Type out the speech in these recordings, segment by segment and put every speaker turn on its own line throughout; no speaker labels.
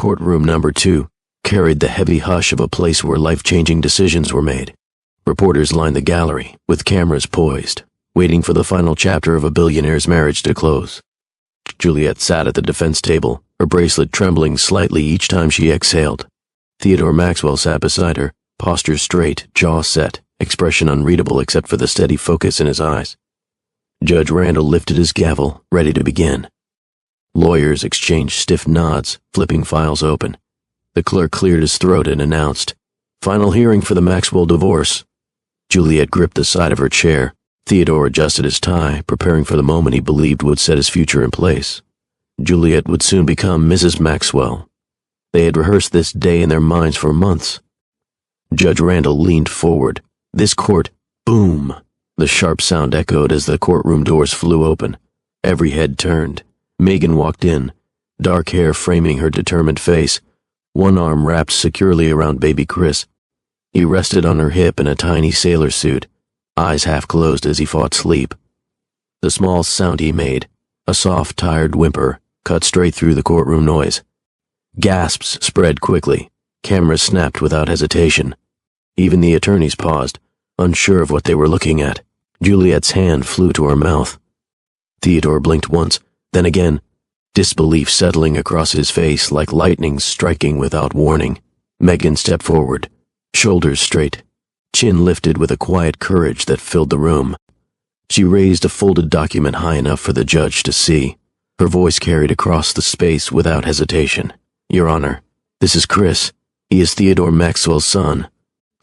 Courtroom number 2 carried the heavy hush of a place where life-changing decisions were made. Reporters lined the gallery, with cameras poised, waiting for the final chapter of a billionaire's marriage to close. Juliet sat at the defense table, her bracelet trembling slightly each time she exhaled. Theodore Maxwell sat beside her, posture straight, jaw set, expression unreadable except for the steady focus in his eyes. Judge Randall lifted his gavel, ready to begin. Lawyers exchanged stiff nods, flipping files open. The clerk cleared his throat and announced, "Final hearing for the Maxwell divorce." Juliet gripped the side of her chair. Theodore adjusted his tie, preparing for the moment he believed would set his future in place. Juliet would soon become Mrs. Maxwell. They had rehearsed this day in their minds for months. Judge Randall leaned forward. This court, boom! The sharp sound echoed as the courtroom doors flew open. Every head turned. Megan walked in, dark hair framing her determined face, one arm wrapped securely around baby Chris. He rested on her hip in a tiny sailor suit, eyes half closed as he fought sleep. The small sound he made, a soft, tired whimper, cut straight through the courtroom noise. Gasps spread quickly. Cameras snapped without hesitation. Even the attorneys paused, unsure of what they were looking at. Juliet's hand flew to her mouth. Theodore blinked once, then again, disbelief settling across his face like lightning striking without warning. Megan stepped forward, shoulders straight, chin lifted with a quiet courage that filled the room. She raised a folded document high enough for the judge to see. Her voice carried across the space without hesitation. "Your Honor, this is Chris. He is Theodore Maxwell's son."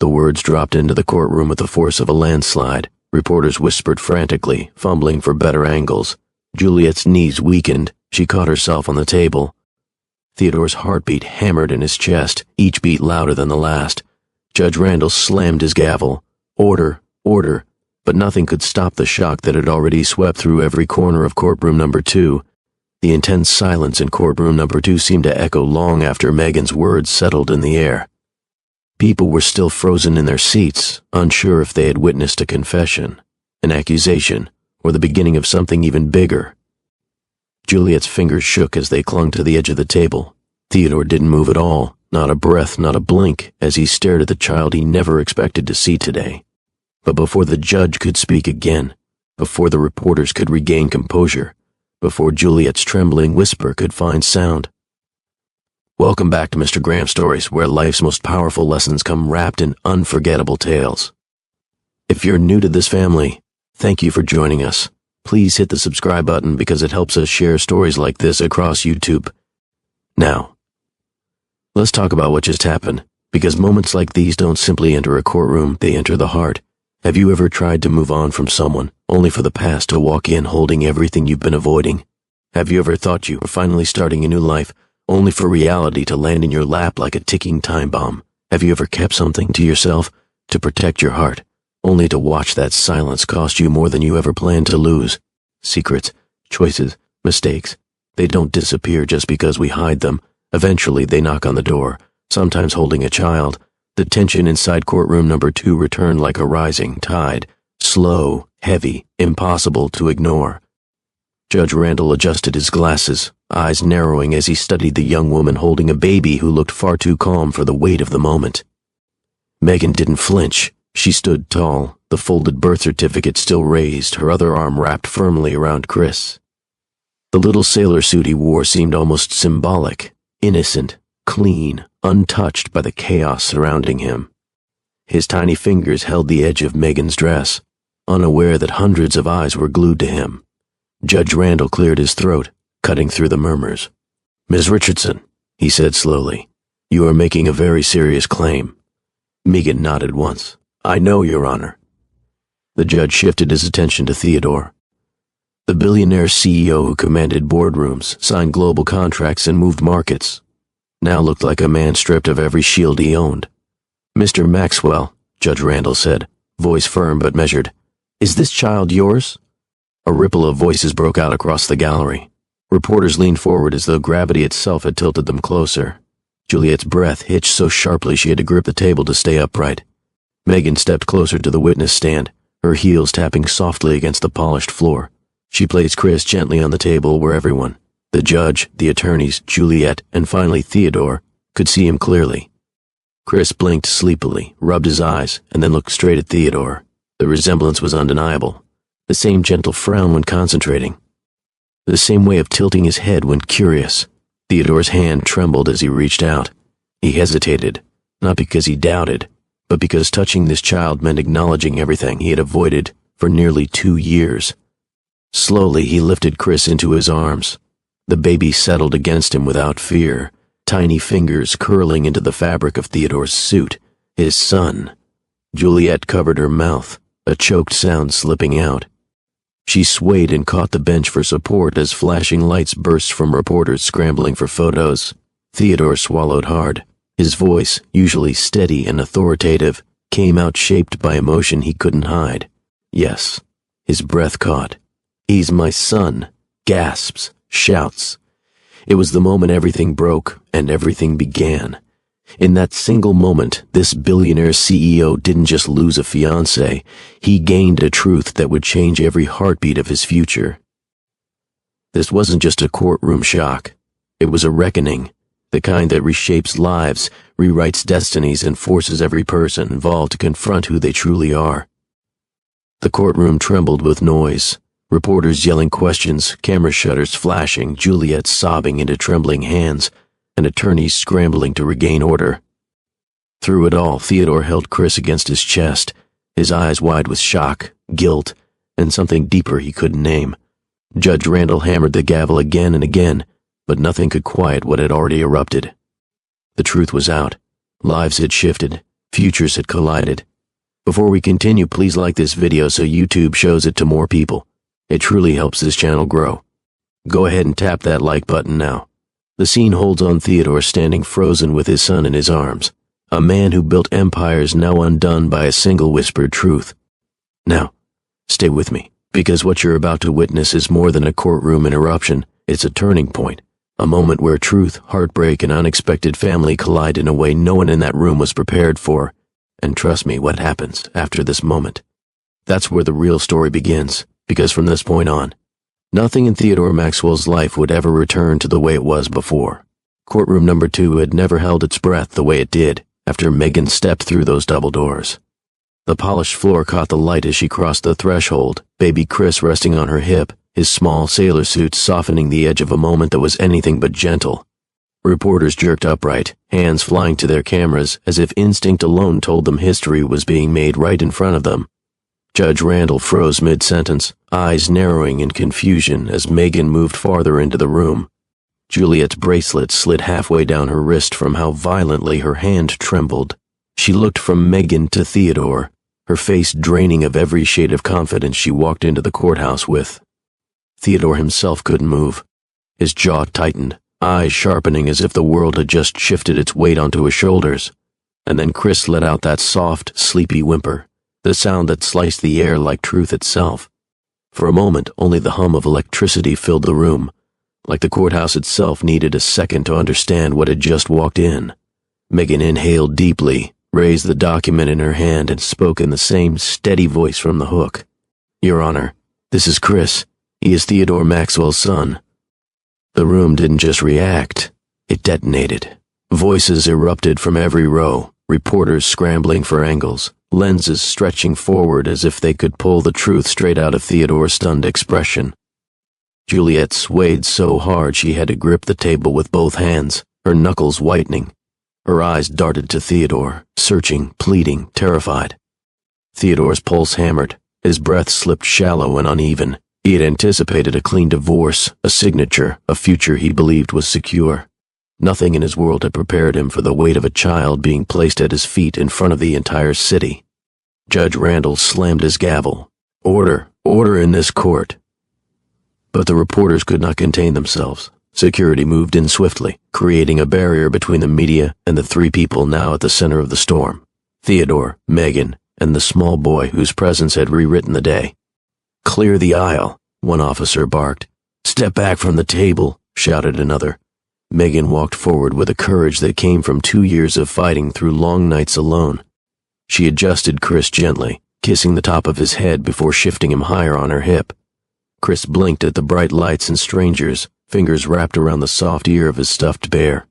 The words dropped into the courtroom with the force of a landslide. Reporters whispered frantically, fumbling for better angles. Juliet's knees weakened. She caught herself on the table. Theodore's heartbeat hammered in his chest, each beat louder than the last. Judge Randall slammed his gavel. Order, order, but nothing could stop the shock that had already swept through every corner of courtroom number 2. The intense silence in courtroom number 2 seemed to echo long after Megan's words settled in the air. People were still frozen in their seats, unsure if they had witnessed a confession, an accusation, or the beginning of something even bigger. Juliet's fingers shook as they clung to the edge of the table. Theodore didn't move at all, not a breath, not a blink, as he stared at the child he never expected to see today. But before the judge could speak again, before the reporters could regain composure, before Juliet's trembling whisper could find sound. Welcome back to Mr. Graham Stories, where life's most powerful lessons come wrapped in unforgettable tales. If you're new to this family, thank you for joining us. Please hit the subscribe button because it helps us share stories like this across YouTube. Now, let's talk about what just happened, because moments like these don't simply enter a courtroom, they enter the heart. Have you ever tried to move on from someone, only for the past to walk in holding everything you've been avoiding? Have you ever thought you were finally starting a new life, only for reality to land in your lap like a ticking time bomb? Have you ever kept something to yourself to protect your heart, only to watch that silence cost you more than you ever planned to lose? Secrets, choices, mistakes, they don't disappear just because we hide them. Eventually they knock on the door, sometimes holding a child. The tension inside courtroom number 2 returned like a rising tide, slow, heavy, impossible to ignore. Judge Randall adjusted his glasses, eyes narrowing as he studied the young woman holding a baby who looked far too calm for the weight of the moment. Megan didn't flinch. She stood tall, the folded birth certificate still raised, her other arm wrapped firmly around Chris. The little sailor suit he wore seemed almost symbolic, innocent, clean, untouched by the chaos surrounding him. His tiny fingers held the edge of Megan's dress, unaware that hundreds of eyes were glued to him. Judge Randall cleared his throat, cutting through the murmurs. "Ms. Richardson," he said slowly, "you are making a very serious claim." Megan nodded once. "I know, Your Honor." The judge shifted his attention to Theodore. The billionaire CEO who commanded boardrooms, signed global contracts, and moved markets, now looked like a man stripped of every shield he owned. "Mr. Maxwell," Judge Randall said, voice firm but measured, "is this child yours?" A ripple of voices broke out across the gallery. Reporters leaned forward as though gravity itself had tilted them closer. Juliet's breath hitched so sharply she had to grip the table to stay upright. Megan stepped closer to the witness stand, her heels tapping softly against the polished floor. She placed Chris gently on the table where everyone, The judge, the attorneys, Juliet, and finally Theodore could see him clearly. Chris blinked sleepily, rubbed his eyes, and then looked straight at Theodore. The resemblance was undeniable. The same gentle frown when concentrating. The same way of tilting his head when curious. Theodore's hand trembled as he reached out. He hesitated, not because he doubted, but because touching this child meant acknowledging everything he had avoided for nearly 2 years. Slowly, he lifted Chris into his arms. The baby settled against him without fear, tiny fingers curling into the fabric of Theodore's suit, his son. Juliet covered her mouth, a choked sound slipping out. She swayed and caught the bench for support as flashing lights burst from reporters scrambling for photos. Theodore swallowed hard. His voice, usually steady and authoritative, came out shaped by emotion he couldn't hide. Yes. His breath caught. "He's my son," gasps, shouts. It was the moment everything broke and everything began. In that single moment, this billionaire CEO didn't just lose a fiancé, he gained a truth that would change every heartbeat of his future. This wasn't just a courtroom shock. It was a reckoning, the kind that reshapes lives, rewrites destinies, and forces every person involved to confront who they truly are. The courtroom trembled with noise. Reporters yelling questions, camera shutters flashing, Juliet sobbing into trembling hands, and attorneys scrambling to regain order. Through it all, Theodore held Chris against his chest, his eyes wide with shock, guilt, and something deeper he couldn't name. Judge Randall hammered the gavel again and again, but nothing could quiet what had already erupted. The truth was out. Lives had shifted. Futures had collided. Before we continue, please like this video so YouTube shows it to more people. It truly helps this channel grow. Go ahead and tap that like button now. The scene holds on Theodore standing frozen with his son in his arms, a man who built empires now undone by a single whispered truth. Now, stay with me, because what you're about to witness is more than a courtroom interruption. It's a turning point, a moment where truth, heartbreak, and unexpected family collide in a way no one in that room was prepared for. And trust me, what happens after this moment? That's where the real story begins, because from this point on, nothing in Theodore Maxwell's life would ever return to the way it was before. Courtroom number 2 had never held its breath the way it did after Megan stepped through those double doors. The polished floor caught the light as she crossed the threshold, baby Chris resting on her hip, his small sailor suit softening the edge of a moment that was anything but gentle. Reporters jerked upright, hands flying to their cameras as if instinct alone told them history was being made right in front of them. Judge Randall froze mid-sentence, eyes narrowing in confusion as Megan moved farther into the room. Juliet's bracelet slid halfway down her wrist from how violently her hand trembled. She looked from Megan to Theodore, her face draining of every shade of confidence she walked into the courthouse with. Theodore himself couldn't move. His jaw tightened, eyes sharpening as if the world had just shifted its weight onto his shoulders. And then Chris let out that soft, sleepy whimper, the sound that sliced the air like truth itself. For a moment, only the hum of electricity filled the room, like the courthouse itself needed a second to understand what had just walked in. Megan inhaled deeply, raised the document in her hand, and spoke in the same steady voice from the hook. "Your Honor, this is Chris. He is Theodore Maxwell's son." The room didn't just react, it detonated. Voices erupted from every row, reporters scrambling for angles, lenses stretching forward as if they could pull the truth straight out of Theodore's stunned expression. Juliet swayed so hard she had to grip the table with both hands, her knuckles whitening. Her eyes darted to Theodore, searching, pleading, terrified. Theodore's pulse hammered, his breath slipped shallow and uneven. He had anticipated a clean divorce, a signature, a future he believed was secure. Nothing in his world had prepared him for the weight of a child being placed at his feet in front of the entire city. Judge Randall slammed his gavel. "Order, order in this court." But the reporters could not contain themselves. Security moved in swiftly, creating a barrier between the media and the 3 people now at the center of the storm: Theodore, Megan, and the small boy whose presence had rewritten the day. "Clear the aisle," one officer barked. "Step back from the table," shouted another. Megan walked forward with a courage that came from 2 years of fighting through long nights alone. She adjusted Chris gently, kissing the top of his head before shifting him higher on her hip. Chris blinked at the bright lights and strangers, fingers wrapped around the soft ear of his stuffed bear.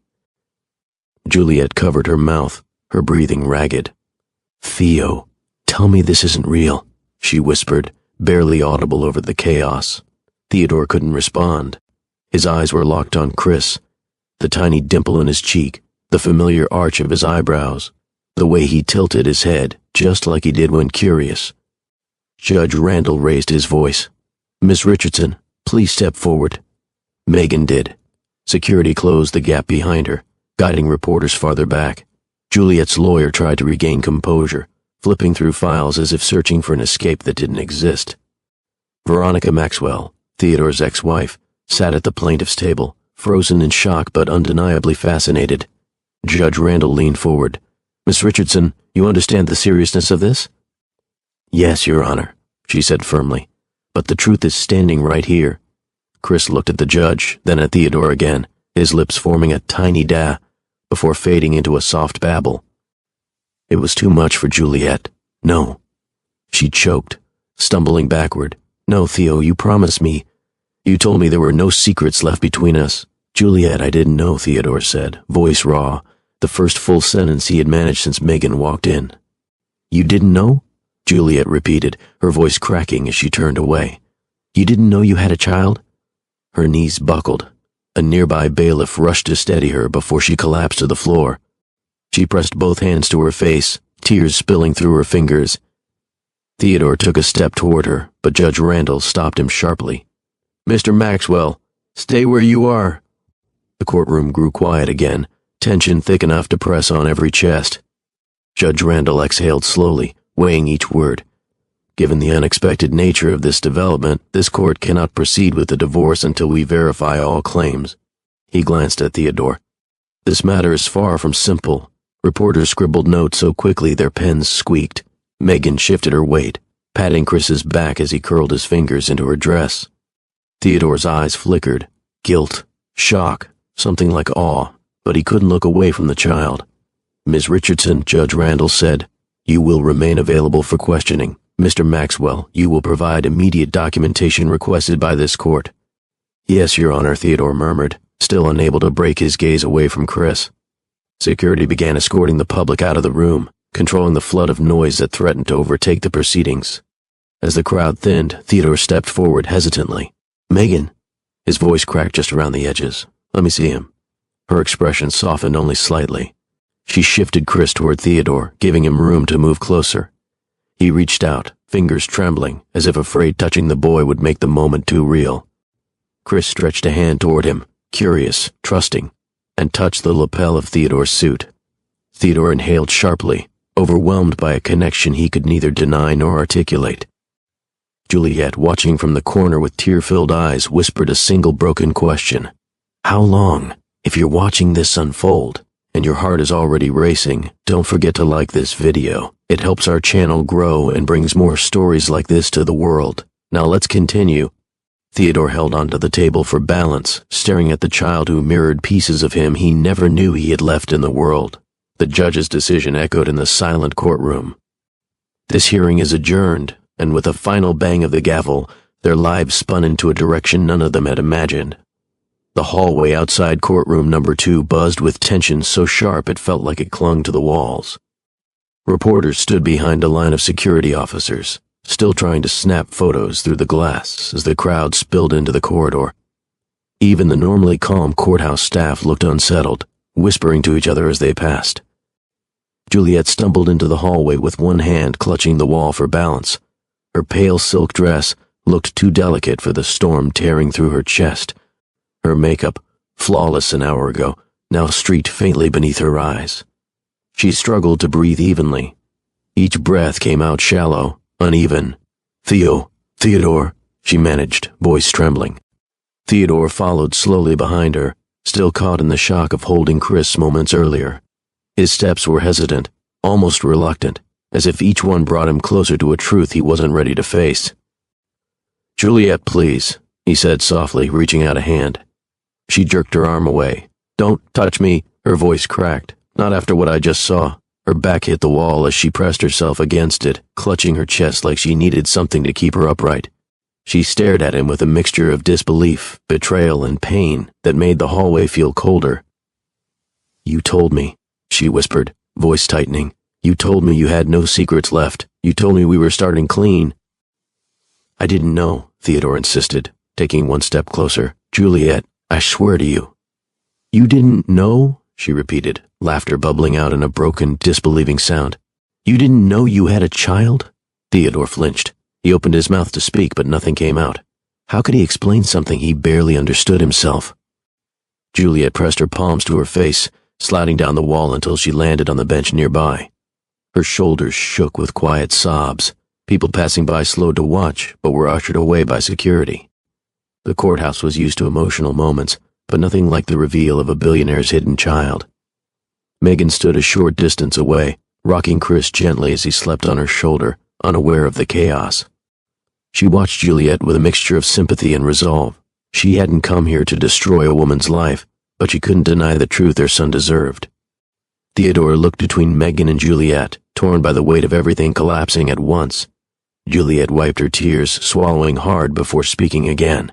Juliet covered her mouth, her breathing ragged. "Theo, tell me this isn't real," she whispered, barely audible over the chaos. Theodore couldn't respond. His eyes were locked on Chris, the tiny dimple in his cheek, the familiar arch of his eyebrows, the way he tilted his head, just like he did when curious. Judge Randall raised his voice. "Miss Richardson, please step forward." Megan did. Security closed the gap behind her, guiding reporters farther back. Juliet's lawyer tried to regain composure, flipping through files as if searching for an escape that didn't exist. Veronica Maxwell, Theodore's ex-wife, sat at the plaintiff's table, frozen in shock but undeniably fascinated. Judge Randall leaned forward. "Miss Richardson, you understand the seriousness of this?" "Yes, Your Honor," she said firmly, "but the truth is standing right here." Chris looked at the judge, then at Theodore again, his lips forming a tiny "da," before fading into a soft babble. It was too much for Juliet. "No." She choked, stumbling backward. "No, Theo, you promised me. You told me there were no secrets left between us." "Juliet, I didn't know," Theodore said, voice raw, the first full sentence he had managed since Megan walked in. "You didn't know?" Juliet repeated, her voice cracking as she turned away. "You didn't know you had a child?" Her knees buckled. A nearby bailiff rushed to steady her before she collapsed to the floor. She pressed both hands to her face, tears spilling through her fingers. Theodore took a step toward her, but Judge Randall stopped him sharply. "Mr. Maxwell, stay where you are." The courtroom grew quiet again, tension thick enough to press on every chest. Judge Randall exhaled slowly, weighing each word. "Given the unexpected nature of this development, this court cannot proceed with the divorce until we verify all claims." He glanced at Theodore. "This matter is far from simple." Reporters scribbled notes so quickly their pens squeaked. Megan shifted her weight, patting Chris's back as he curled his fingers into her dress. Theodore's eyes flickered. Guilt, shock, something like awe, but he couldn't look away from the child. "Ms. Richardson," Judge Randall said, "you will remain available for questioning. Mr. Maxwell, you will provide immediate documentation requested by this court." "Yes, Your Honor," Theodore murmured, still unable to break his gaze away from Chris. Security began escorting the public out of the room, controlling the flood of noise that threatened to overtake the proceedings. As the crowd thinned, Theodore stepped forward hesitantly. "Megan." His voice cracked just around the edges. "Let me see him." Her expression softened only slightly. She shifted Chris toward Theodore, giving him room to move closer. He reached out, fingers trembling, as if afraid touching the boy would make the moment too real. Chris stretched a hand toward him, curious, trusting, and touched the lapel of Theodore's suit. Theodore inhaled sharply, overwhelmed by a connection he could neither deny nor articulate. Juliet, watching from the corner with tear-filled eyes, whispered a single broken question. "How long? If you're watching this unfold, and your heart is already racing, don't forget to like this video. It helps our channel grow and brings more stories like this to the world. Now let's continue." Theodore held onto the table for balance, staring at the child who mirrored pieces of him he never knew he had left in the world. The judge's decision echoed in the silent courtroom. This hearing is adjourned, and with a final bang of the gavel, their lives spun into a direction none of them had imagined. The hallway outside courtroom number 2 buzzed with tension so sharp it felt like it clung to the walls. Reporters stood behind a line of security officers, still trying to snap photos through the glass as the crowd spilled into the corridor. Even the normally calm courthouse staff looked unsettled, whispering to each other as they passed. Juliet stumbled into the hallway with one hand clutching the wall for balance. Her pale silk dress looked too delicate for the storm tearing through her chest. Her makeup, flawless an hour ago, now streaked faintly beneath her eyes. She struggled to breathe evenly. Each breath came out shallow, uneven. Theodore, she managed, voice trembling. Theodore followed slowly behind her, still caught in the shock of holding Chris moments earlier. His steps were hesitant, almost reluctant, as if each one brought him closer to a truth he wasn't ready to face. "Juliet, please," he said softly, reaching out a hand. She jerked her arm away. "Don't touch me," her voice cracked. "Not after what I just saw." Her back hit the wall as she pressed herself against it, clutching her chest like she needed something to keep her upright. She stared at him with a mixture of disbelief, betrayal, and pain that made the hallway feel colder. "You told me," she whispered, voice tightening. "You told me you had no secrets left. You told me we were starting clean." "I didn't know," Theodore insisted, taking one step closer. "Juliet, I swear to you." "You didn't know?" she repeated, laughter bubbling out in a broken, disbelieving sound. "You didn't know you had a child?" Theodore flinched. He opened his mouth to speak, but nothing came out. How could he explain something he barely understood himself? Juliet pressed her palms to her face, sliding down the wall until she landed on the bench nearby. Her shoulders shook with quiet sobs. People passing by slowed to watch, but were ushered away by security. The courthouse was used to emotional moments, but nothing like the reveal of a billionaire's hidden child. Megan stood a short distance away, rocking Chris gently as he slept on her shoulder, unaware of the chaos. She watched Juliet with a mixture of sympathy and resolve. She hadn't come here to destroy a woman's life, but she couldn't deny the truth their son deserved. Theodore looked between Megan and Juliet, torn by the weight of everything collapsing at once. Juliet wiped her tears, swallowing hard before speaking again.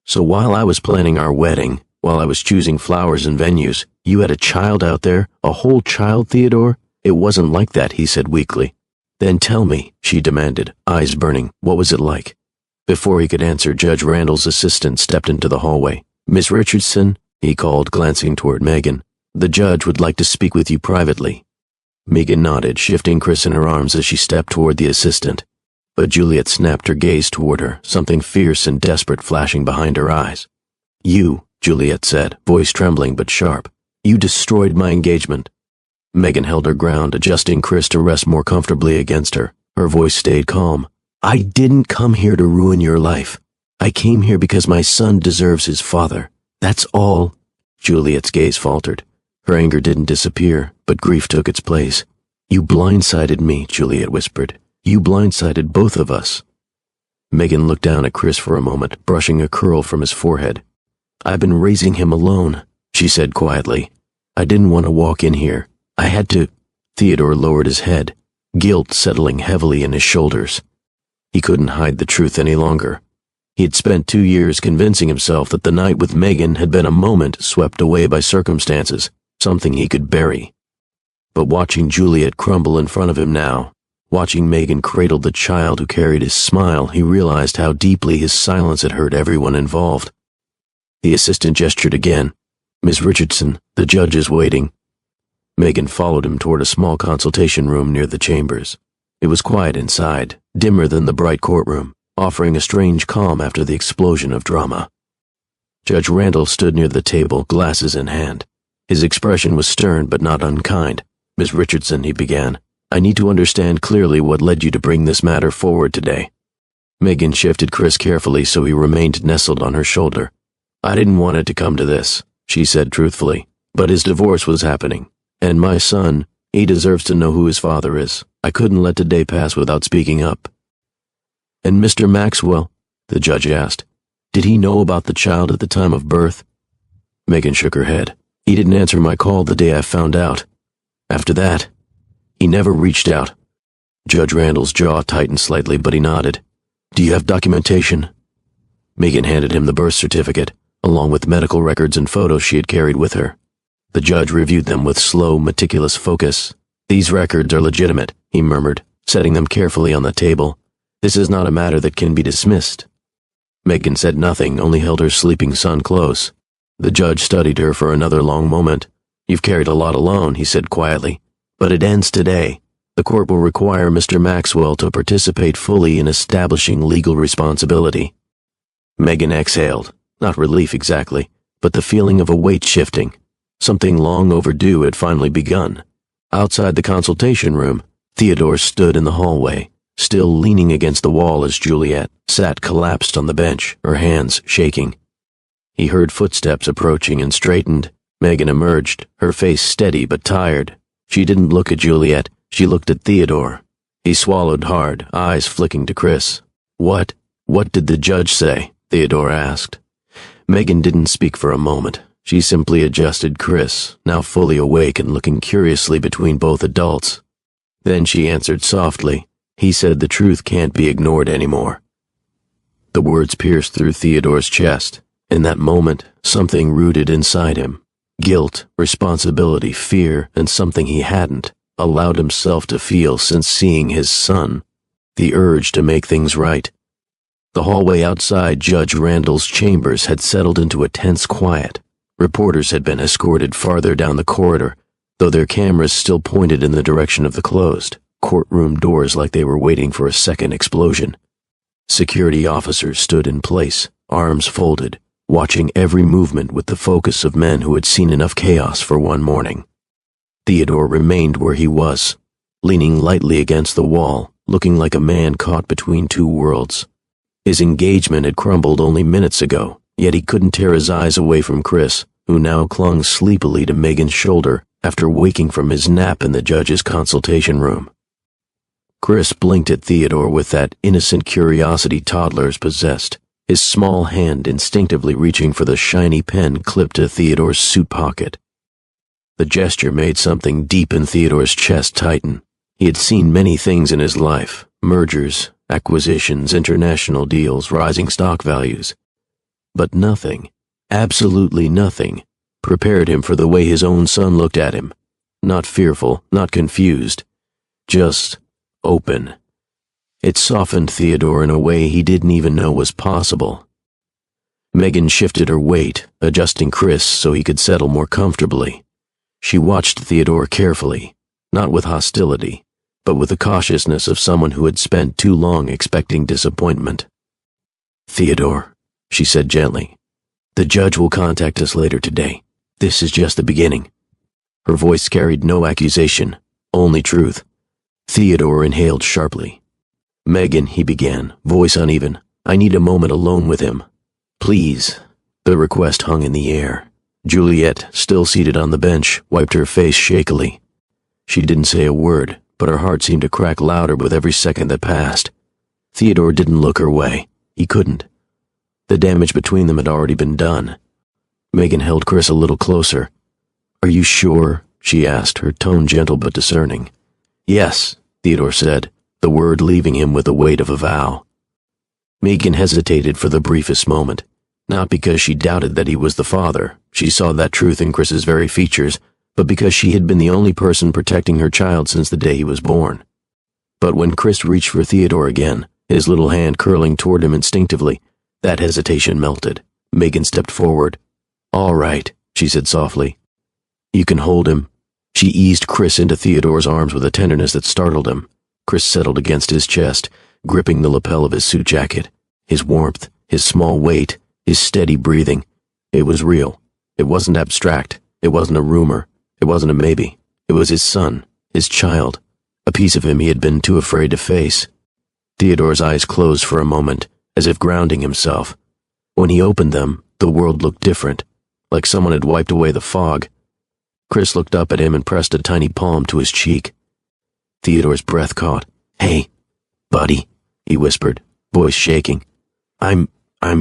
"So while I was planning our wedding, while I was choosing flowers and venues, you had a child out there, a whole child, Theodore? It wasn't like that," he said weakly. "Then tell me," she demanded, eyes burning, "what was it like?" Before he could answer, Judge Randall's assistant stepped into the hallway. "Miss Richardson," he called, glancing toward Megan, "the judge would like to speak with you privately." Megan nodded, shifting Chris in her arms as she stepped toward the assistant. But Juliet snapped her gaze toward her, something fierce and desperate flashing behind her eyes. "You," Juliet said, voice trembling but sharp, "you destroyed my engagement." Megan held her ground, adjusting Chris to rest more comfortably against her. Her voice stayed calm. "I didn't come here to ruin your life. I came here because my son deserves his father. That's all." Juliet's gaze faltered. Her anger didn't disappear, but grief took its place. "You blindsided me," Juliet whispered. "You blindsided both of us." Megan looked down at Chris for a moment, brushing a curl from his forehead. "I've been raising him alone," she said quietly. "I didn't want to walk in here. I had to." Theodore lowered his head, guilt settling heavily in his shoulders. He couldn't hide the truth any longer. He had spent 2 years convincing himself that the night with Megan had been a moment swept away by circumstances, something he could bury. But watching Juliet crumble in front of him now, watching Megan cradle the child who carried his smile, he realized how deeply his silence had hurt everyone involved. The assistant gestured again. "Miss Richardson, the judge is waiting." Megan followed him toward a small consultation room near the chambers. It was quiet inside, dimmer than the bright courtroom, offering a strange calm after the explosion of drama. Judge Randall stood near the table, glasses in hand. His expression was stern but not unkind. "Miss Richardson," he began, "I need to understand clearly what led you to bring this matter forward today." Megan shifted Chris carefully so he remained nestled on her shoulder. "I didn't want it to come to this," she said truthfully, "but his divorce was happening. And my son, he deserves to know who his father is. I couldn't let today pass without speaking up." "And Mr. Maxwell," the judge asked, "did he know about the child at the time of birth?" Megan shook her head. "He didn't answer my call the day I found out. After that, he never reached out." Judge Randall's jaw tightened slightly, but he nodded. "Do you have documentation?" Megan handed him the birth certificate, along with medical records and photos she had carried with her. The judge reviewed them with slow, meticulous focus. "These records are legitimate," he murmured, setting them carefully on the table. "This is not a matter that can be dismissed." Megan said nothing, only held her sleeping son close. The judge studied her for another long moment. "You've carried a lot alone," he said quietly, "but it ends today. The court will require Mr. Maxwell to participate fully in establishing legal responsibility." Megan exhaled, not relief exactly, but the feeling of a weight shifting. Something long overdue had finally begun. Outside the consultation room, Theodore stood in the hallway, still leaning against the wall as Juliet sat collapsed on the bench, her hands shaking. He heard footsteps approaching and straightened. Megan emerged, her face steady but tired. She didn't look at Juliet, she looked at Theodore. He swallowed hard, eyes flicking to Chris. What did the judge say?" Theodore asked. Megan didn't speak for a moment. She simply adjusted Chris, now fully awake and looking curiously between both adults. Then she answered softly, "He said the truth can't be ignored anymore." The words pierced through Theodore's chest. In that moment, something rooted inside him. Guilt, responsibility, fear, and something he hadn't allowed himself to feel since seeing his son. The urge to make things right. The hallway outside Judge Randall's chambers had settled into a tense quiet. Reporters had been escorted farther down the corridor, though their cameras still pointed in the direction of the closed courtroom doors like they were waiting for a second explosion. Security officers stood in place, arms folded, watching every movement with the focus of men who had seen enough chaos for one morning. Theodore remained where he was, leaning lightly against the wall, looking like a man caught between two worlds. His engagement had crumbled only minutes ago, yet he couldn't tear his eyes away from Chris, who now clung sleepily to Megan's shoulder after waking from his nap in the judge's consultation room. Chris blinked at Theodore with that innocent curiosity toddlers possessed, his small hand instinctively reaching for the shiny pen clipped to Theodore's suit pocket. The gesture made something deep in Theodore's chest tighten. He had seen many things in his life: mergers, acquisitions, international deals, rising stock values. But nothing, absolutely nothing, prepared him for the way his own son looked at him. Not fearful, not confused, just open. It softened Theodore in a way he didn't even know was possible. Megan shifted her weight, adjusting Chris so he could settle more comfortably. She watched Theodore carefully, not with hostility, but with the cautiousness of someone who had spent too long expecting disappointment. "Theodore," she said gently, "the judge will contact us later today. This is just the beginning." Her voice carried no accusation, only truth. Theodore inhaled sharply. "Megan," he began, voice uneven, "I need a moment alone with him. Please." The request hung in the air. Juliet, still seated on the bench, wiped her face shakily. She didn't say a word, but her heart seemed to crack louder with every second that passed. Theodore didn't look her way. He couldn't. The damage between them had already been done. Megan held Chris a little closer. "Are you sure?" she asked, her tone gentle but discerning. "Yes," Theodore said, the word leaving him with the weight of a vow. Megan hesitated for the briefest moment, not because she doubted that he was the father. She saw that truth in Chris's very features, but because she had been the only person protecting her child since the day he was born. But when Chris reached for Theodore again, his little hand curling toward him instinctively, that hesitation melted. Megan stepped forward. "All right," she said softly. "You can hold him." She eased Chris into Theodore's arms with a tenderness that startled him. Chris settled against his chest, gripping the lapel of his suit jacket. His warmth, his small weight, his steady breathing. It was real. It wasn't abstract. It wasn't a rumor. It wasn't a maybe. It was his son, his child, a piece of him he had been too afraid to face. Theodore's eyes closed for a moment, as if grounding himself. When he opened them, the world looked different, like someone had wiped away the fog. Chris looked up at him and pressed a tiny palm to his cheek. Theodore's breath caught. "Hey, buddy," he whispered, voice shaking. I'm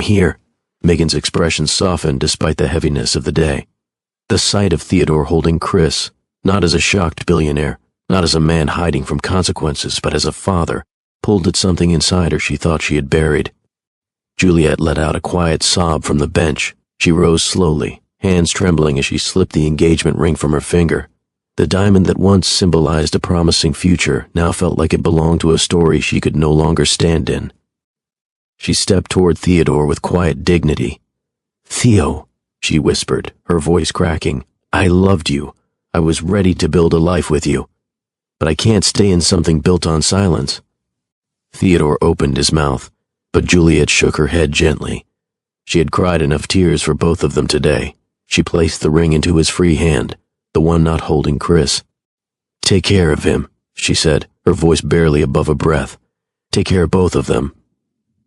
here." Megan's expression softened despite the heaviness of the day. The sight of Theodore holding Chris, not as a shocked billionaire, not as a man hiding from consequences, but as a father, pulled at something inside her she thought she had buried. Juliet let out a quiet sob from the bench. She rose slowly, hands trembling as she slipped the engagement ring from her finger. The diamond that once symbolized a promising future now felt like it belonged to a story she could no longer stand in. She stepped toward Theodore with quiet dignity. "Theo," she whispered, her voice cracking, "I loved you. I was ready to build a life with you. But I can't stay in something built on silence." Theodore opened his mouth, but Juliet shook her head gently. She had cried enough tears for both of them today. She placed the ring into his free hand, the one not holding Chris. "Take care of him," she said, her voice barely above a breath. "Take care of both of them."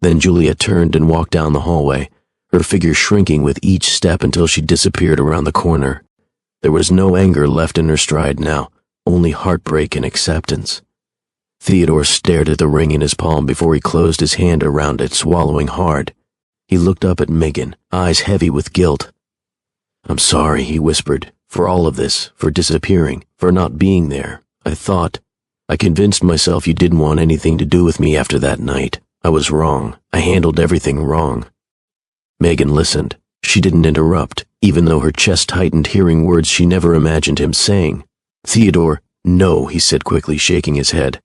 Then Juliet turned and walked down the hallway, her figure shrinking with each step until she disappeared around the corner. There was no anger left in her stride now, only heartbreak and acceptance. Theodore stared at the ring in his palm before he closed his hand around it, swallowing hard. He looked up at Megan, eyes heavy with guilt. "I'm sorry," he whispered, "for all of this, for disappearing, for not being there. I convinced myself you didn't want anything to do with me after that night. I was wrong. I handled everything wrong. Megan listened. She didn't interrupt, even though her chest tightened hearing words she never imagined him saying. Theodore, no, he said quickly, shaking his head.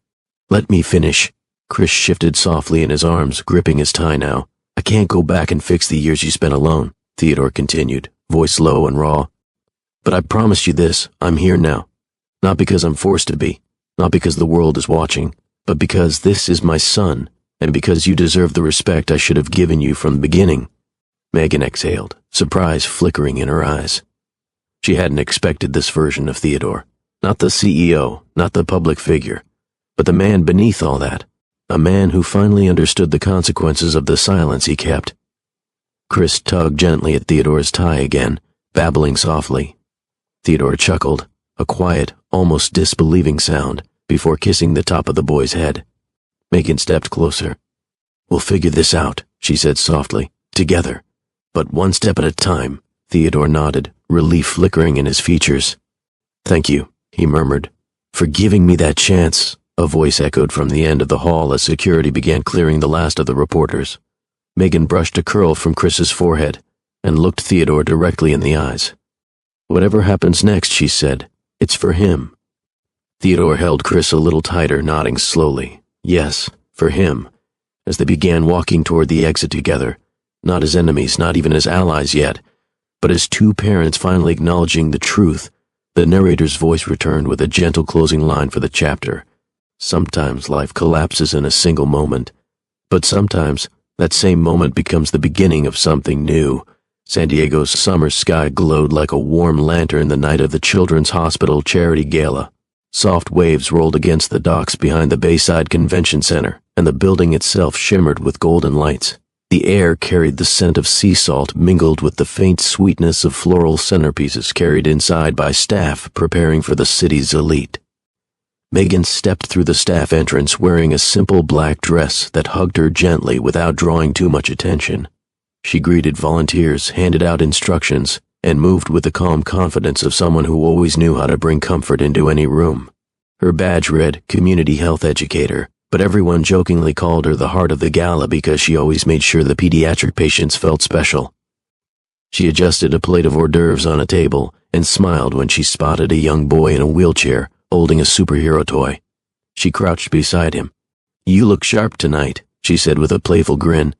Let me finish. Chris shifted softly in his arms, gripping his tie now. I can't go back and fix the years you spent alone, Theodore continued, voice low and raw. But I promise you this, I'm here now. Not because I'm forced to be, not because the world is watching, but because this is my son, and because you deserve the respect I should have given you from the beginning. Megan exhaled, surprise flickering in her eyes. She hadn't expected this version of Theodore. Not the CEO, not the public figure, but the man beneath all that. A man who finally understood the consequences of the silence he kept. Chris tugged gently at Theodore's tie again, babbling softly. Theodore chuckled, a quiet, almost disbelieving sound, before kissing the top of the boy's head. Megan stepped closer. We'll figure this out, she said softly, together. But one step at a time, Theodore nodded, relief flickering in his features. Thank you, he murmured. For giving me that chance, a voice echoed from the end of the hall as security began clearing the last of the reporters. Megan brushed a curl from Chris's forehead and looked Theodore directly in the eyes. Whatever happens next, she said, it's for him. Theodore held Chris a little tighter, nodding slowly. Yes, for him, as they began walking toward the exit together, not as enemies, not even as allies yet, but as two parents finally acknowledging the truth. The narrator's voice returned with a gentle closing line for the chapter. Sometimes life collapses in a single moment, but sometimes that same moment becomes the beginning of something new. San Diego's summer sky glowed like a warm lantern the night of the Children's Hospital Charity Gala. Soft waves rolled against the docks behind the Bayside Convention Center, and the building itself shimmered with golden lights. The air carried the scent of sea salt mingled with the faint sweetness of floral centerpieces carried inside by staff preparing for the city's elite. Megan stepped through the staff entrance wearing a simple black dress that hugged her gently without drawing too much attention. She greeted volunteers, handed out instructions, and moved with the calm confidence of someone who always knew how to bring comfort into any room. Her badge read Community Health Educator, but everyone jokingly called her the heart of the gala because she always made sure the pediatric patients felt special. She adjusted a plate of hors d'oeuvres on a table and smiled when she spotted a young boy in a wheelchair holding a superhero toy. She crouched beside him. You look sharp tonight, she said with a playful grin.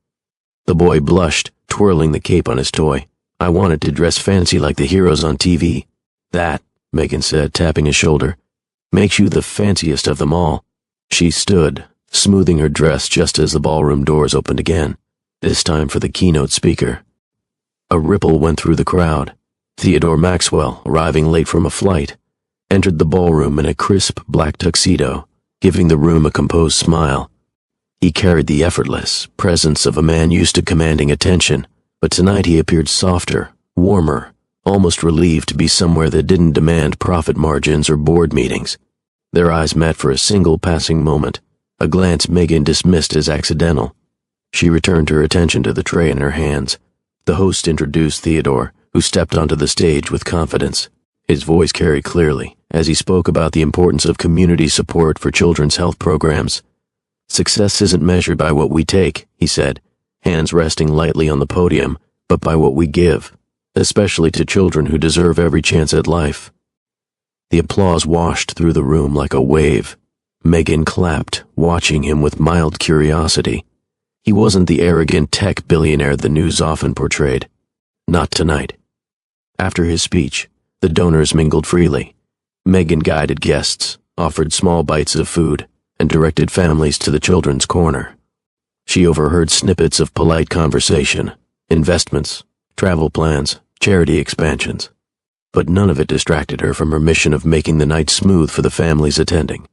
The boy blushed, twirling the cape on his toy. I wanted to dress fancy like the heroes on TV. That, Megan said, tapping his shoulder, makes you the fanciest of them all. She stood, smoothing her dress just as the ballroom doors opened again, this time for the keynote speaker. A ripple went through the crowd. Theodore Maxwell, arriving late from a flight, entered the ballroom in a crisp black tuxedo, giving the room a composed smile. He carried the effortless presence of a man used to commanding attention, but tonight he appeared softer, warmer, almost relieved to be somewhere that didn't demand profit margins or board meetings. Their eyes met for a single passing moment, a glance Megan dismissed as accidental. She returned her attention to the tray in her hands. The host introduced Theodore, who stepped onto the stage with confidence. His voice carried clearly as he spoke about the importance of community support for children's health programs. Success isn't measured by what we take, he said, hands resting lightly on the podium, but by what we give, especially to children who deserve every chance at life. The applause washed through the room like a wave. Megan clapped, watching him with mild curiosity. He wasn't the arrogant tech billionaire the news often portrayed. Not tonight. After his speech, the donors mingled freely. Megan guided guests, offered small bites of food, and directed families to the children's corner. She overheard snippets of polite conversation, investments, travel plans, charity expansions, but none of it distracted her from her mission of making the night smooth for the families attending.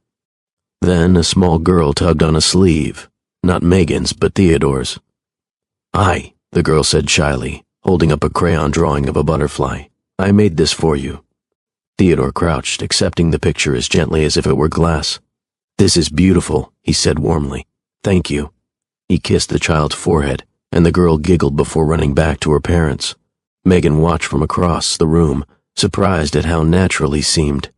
Then a small girl tugged on a sleeve, not Megan's but Theodore's. "Hi," the girl said shyly, holding up a crayon drawing of a butterfly. "I made this for you." Theodore crouched, accepting the picture as gently as if it were glass. "This is beautiful," he said warmly. "Thank you." He kissed the child's forehead, and the girl giggled before running back to her parents. Megan watched from across the room, surprised at how natural he seemed.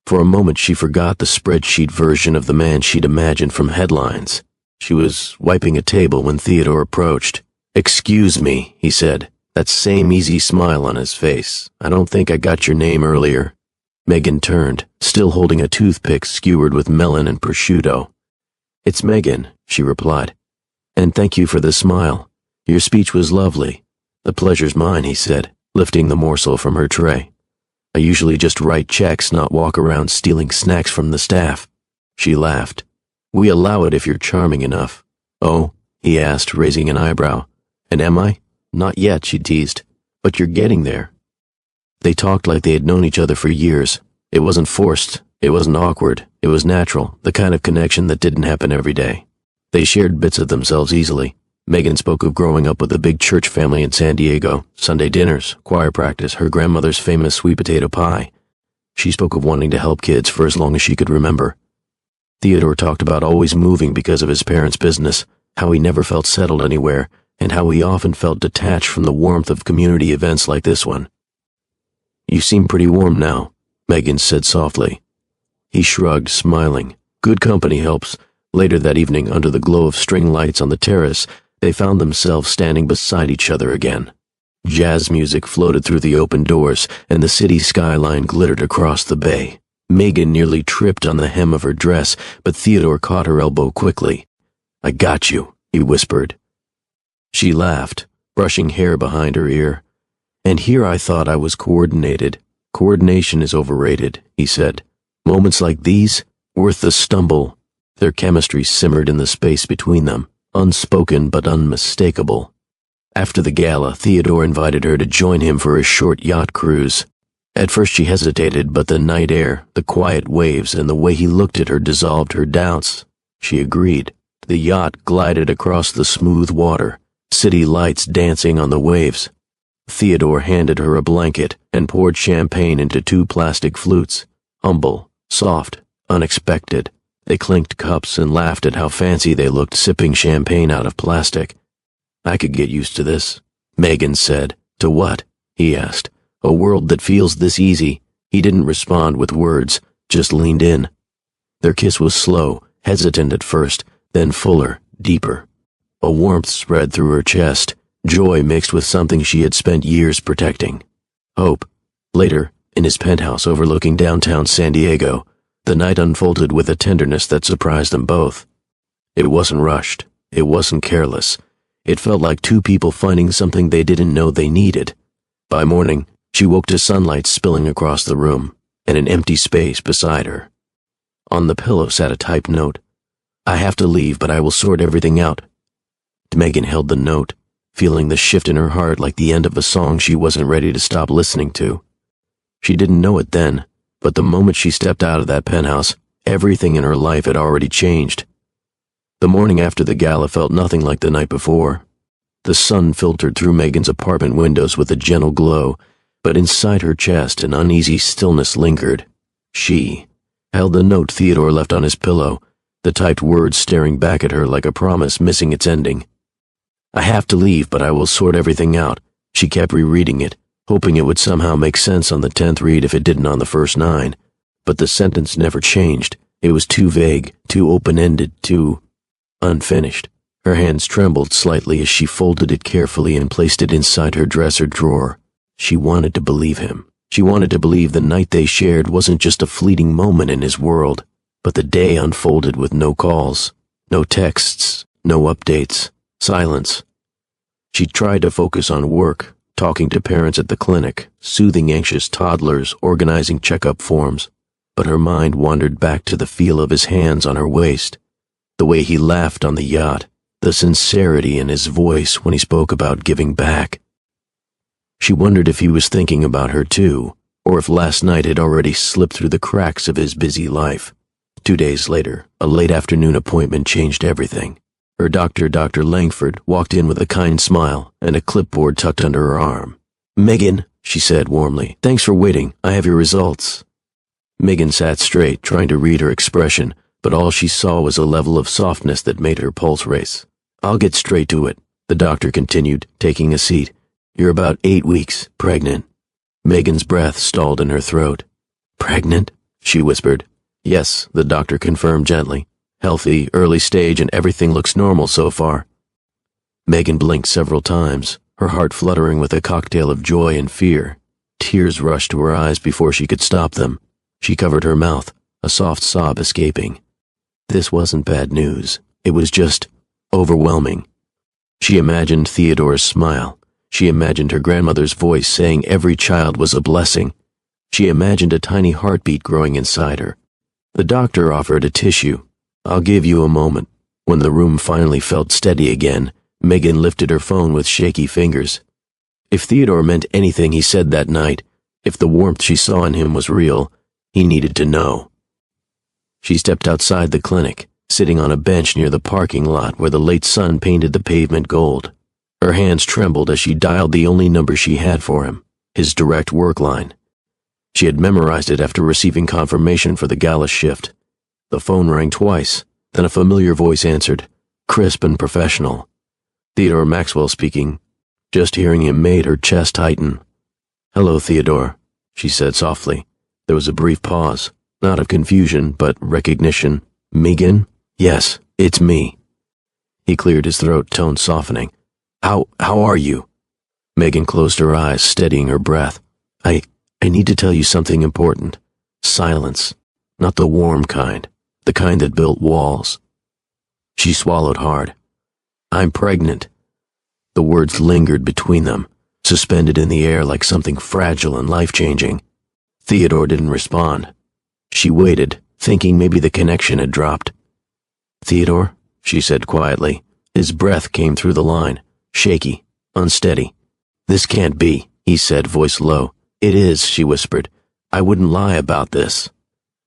For a moment she forgot the spreadsheet version of the man she'd imagined from headlines. She was wiping a table when Theodore approached. "Excuse me," he said, that same easy smile on his face. "I don't think I got your name earlier." Megan turned, still holding a toothpick skewered with melon and prosciutto. "It's Megan," she replied. "And thank you for the smile. Your speech was lovely." "The pleasure's mine," he said, lifting the morsel from her tray. "I usually just write checks, not walk around stealing snacks from the staff." She laughed. "We allow it if you're charming enough." "Oh?" he asked, raising an eyebrow. "And am I?" "Not yet," she teased. "But you're getting there." They talked like they had known each other for years. It wasn't forced. It wasn't awkward. It was natural, the kind of connection that didn't happen every day. They shared bits of themselves easily. Megan spoke of growing up with a big church family in San Diego, Sunday dinners, choir practice, her grandmother's famous sweet potato pie. She spoke of wanting to help kids for as long as she could remember. Theodore talked about always moving because of his parents' business, how he never felt settled anywhere, and how he often felt detached from the warmth of community events like this one. "You seem pretty warm now," Megan said softly. He shrugged, smiling. Good company helps. Later that evening, under the glow of string lights on the terrace, they found themselves standing beside each other again. Jazz music floated through the open doors, and the city skyline glittered across the bay. Megan nearly tripped on the hem of her dress, but Theodore caught her elbow quickly. "I got you," he whispered. She laughed, brushing hair behind her ear. "And here I thought I was coordinated. Coordination is overrated," he said. "Moments like these, worth the stumble." Their chemistry simmered in the space between them, unspoken but unmistakable. After the gala, Theodore invited her to join him for a short yacht cruise. At first she hesitated, but the night air, the quiet waves, and the way he looked at her dissolved her doubts. She agreed. The yacht glided across the smooth water, city lights dancing on the waves. Theodore handed her a blanket and poured champagne into 2 plastic flutes. Humble, soft, unexpected. They clinked cups and laughed at how fancy they looked sipping champagne out of plastic. "I could get used to this," Megan said. "To what?" he asked. "A world that feels this easy." He didn't respond with words, just leaned in. Their kiss was slow, hesitant at first, then fuller, deeper. A warmth spread through her chest, joy mixed with something she had spent years protecting. Hope. Later, in his penthouse overlooking downtown San Diego, the night unfolded with a tenderness that surprised them both. It wasn't rushed. It wasn't careless. It felt like 2 people finding something they didn't know they needed. By morning, she woke to sunlight spilling across the room, and an empty space beside her. On the pillow sat a typed note. "I have to leave, but I will sort everything out." Megan held the note, feeling the shift in her heart like the end of a song she wasn't ready to stop listening to. She didn't know it then, but the moment she stepped out of that penthouse, everything in her life had already changed. The morning after the gala felt nothing like the night before. The sun filtered through Megan's apartment windows with a gentle glow, but inside her chest an uneasy stillness lingered. She held the note Theodore left on his pillow, the typed words staring back at her like a promise missing its ending. "I have to leave, but I will sort everything out." She kept rereading it, hoping it would somehow make sense on the 10th read if it didn't on the first 9. But the sentence never changed. It was too vague, too open-ended, too unfinished. Her hands trembled slightly as she folded it carefully and placed it inside her dresser drawer. She wanted to believe him. She wanted to believe the night they shared wasn't just a fleeting moment in his world, but the day unfolded with no calls, no texts, no updates, silence. She tried to focus on work, talking to parents at the clinic, soothing anxious toddlers, organizing checkup forms, but her mind wandered back to the feel of his hands on her waist, the way he laughed on the yacht, the sincerity in his voice when he spoke about giving back. She wondered if he was thinking about her too, or if last night had already slipped through the cracks of his busy life. 2 days later, a late afternoon appointment changed everything. Her doctor, Dr. Langford, walked in with a kind smile and a clipboard tucked under her arm. "Megan," she said warmly, "thanks for waiting. I have your results." Megan sat straight, trying to read her expression, but all she saw was a level of softness that made her pulse race. "I'll get straight to it," the doctor continued, taking a seat. "You're about 8 weeks, pregnant." Megan's breath stalled in her throat. "Pregnant?" she whispered. "Yes," the doctor confirmed gently. Healthy, early stage, and everything looks normal so far. Megan blinked several times, her heart fluttering with a cocktail of joy and fear. Tears rushed to her eyes before she could stop them. She covered her mouth, a soft sob escaping. This wasn't bad news. It was just overwhelming. She imagined Theodore's smile. She imagined her grandmother's voice saying every child was a blessing. She imagined a tiny heartbeat growing inside her. The doctor offered a tissue. "I'll give you a moment." When the room finally felt steady again, Megan lifted her phone with shaky fingers. If Theodore meant anything he said that night, if the warmth she saw in him was real, he needed to know. She stepped outside the clinic, sitting on a bench near the parking lot where the late sun painted the pavement gold. Her hands trembled as she dialed the only number she had for him, his direct work line. She had memorized it after receiving confirmation for the gala shift. The phone rang twice, then a familiar voice answered, crisp and professional. Theodore Maxwell speaking. Just hearing him made her chest tighten. "Hello, Theodore," she said softly. There was a brief pause, not of confusion, but recognition. "Megan? Yes, it's me." He cleared his throat, tone softening. How are you?" Megan closed her eyes, steadying her breath. I need to tell you something important. Silence. Not the warm kind. The kind that built walls." She swallowed hard. "I'm pregnant." The words lingered between them, suspended in the air like something fragile and life-changing. Theodore didn't respond. She waited, thinking maybe the connection had dropped. "Theodore," she said quietly. His breath came through the line, shaky, unsteady. "This can't be," he said, voice low. "It is," she whispered. "I wouldn't lie about this."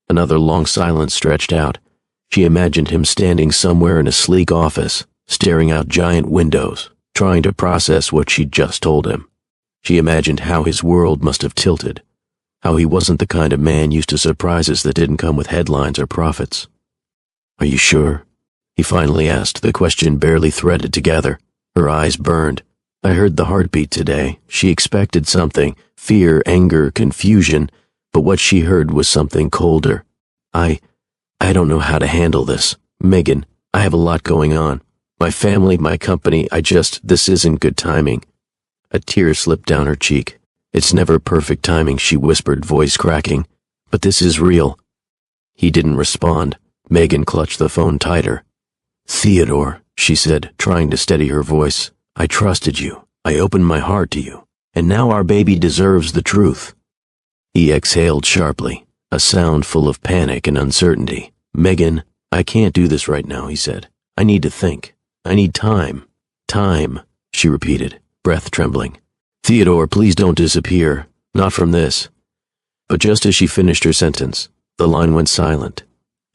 Another long silence stretched out. She imagined him standing somewhere in a sleek office, staring out giant windows, trying to process what she'd just told him. She imagined how his world must have tilted, how he wasn't the kind of man used to surprises that didn't come with headlines or profits. "Are you sure?" he finally asked, the question barely threaded together. Her eyes burned. "I heard the heartbeat today." She expected something, fear, anger, confusion, but what she heard was something colder. I don't know how to handle this. Megan, I have a lot going on. My family, my company, this isn't good timing." A tear slipped down her cheek. "It's never perfect timing," she whispered, voice cracking. "But this is real." He didn't respond. Megan clutched the phone tighter. "Theodore," she said, trying to steady her voice. "I trusted you. I opened my heart to you. And now our baby deserves the truth." He exhaled sharply, a sound full of panic and uncertainty. "Megan, I can't do this right now," he said. "I need to think. I need time." "Time," she repeated, breath trembling. "Theodore, please don't disappear. Not from this." But just as she finished her sentence, the line went silent.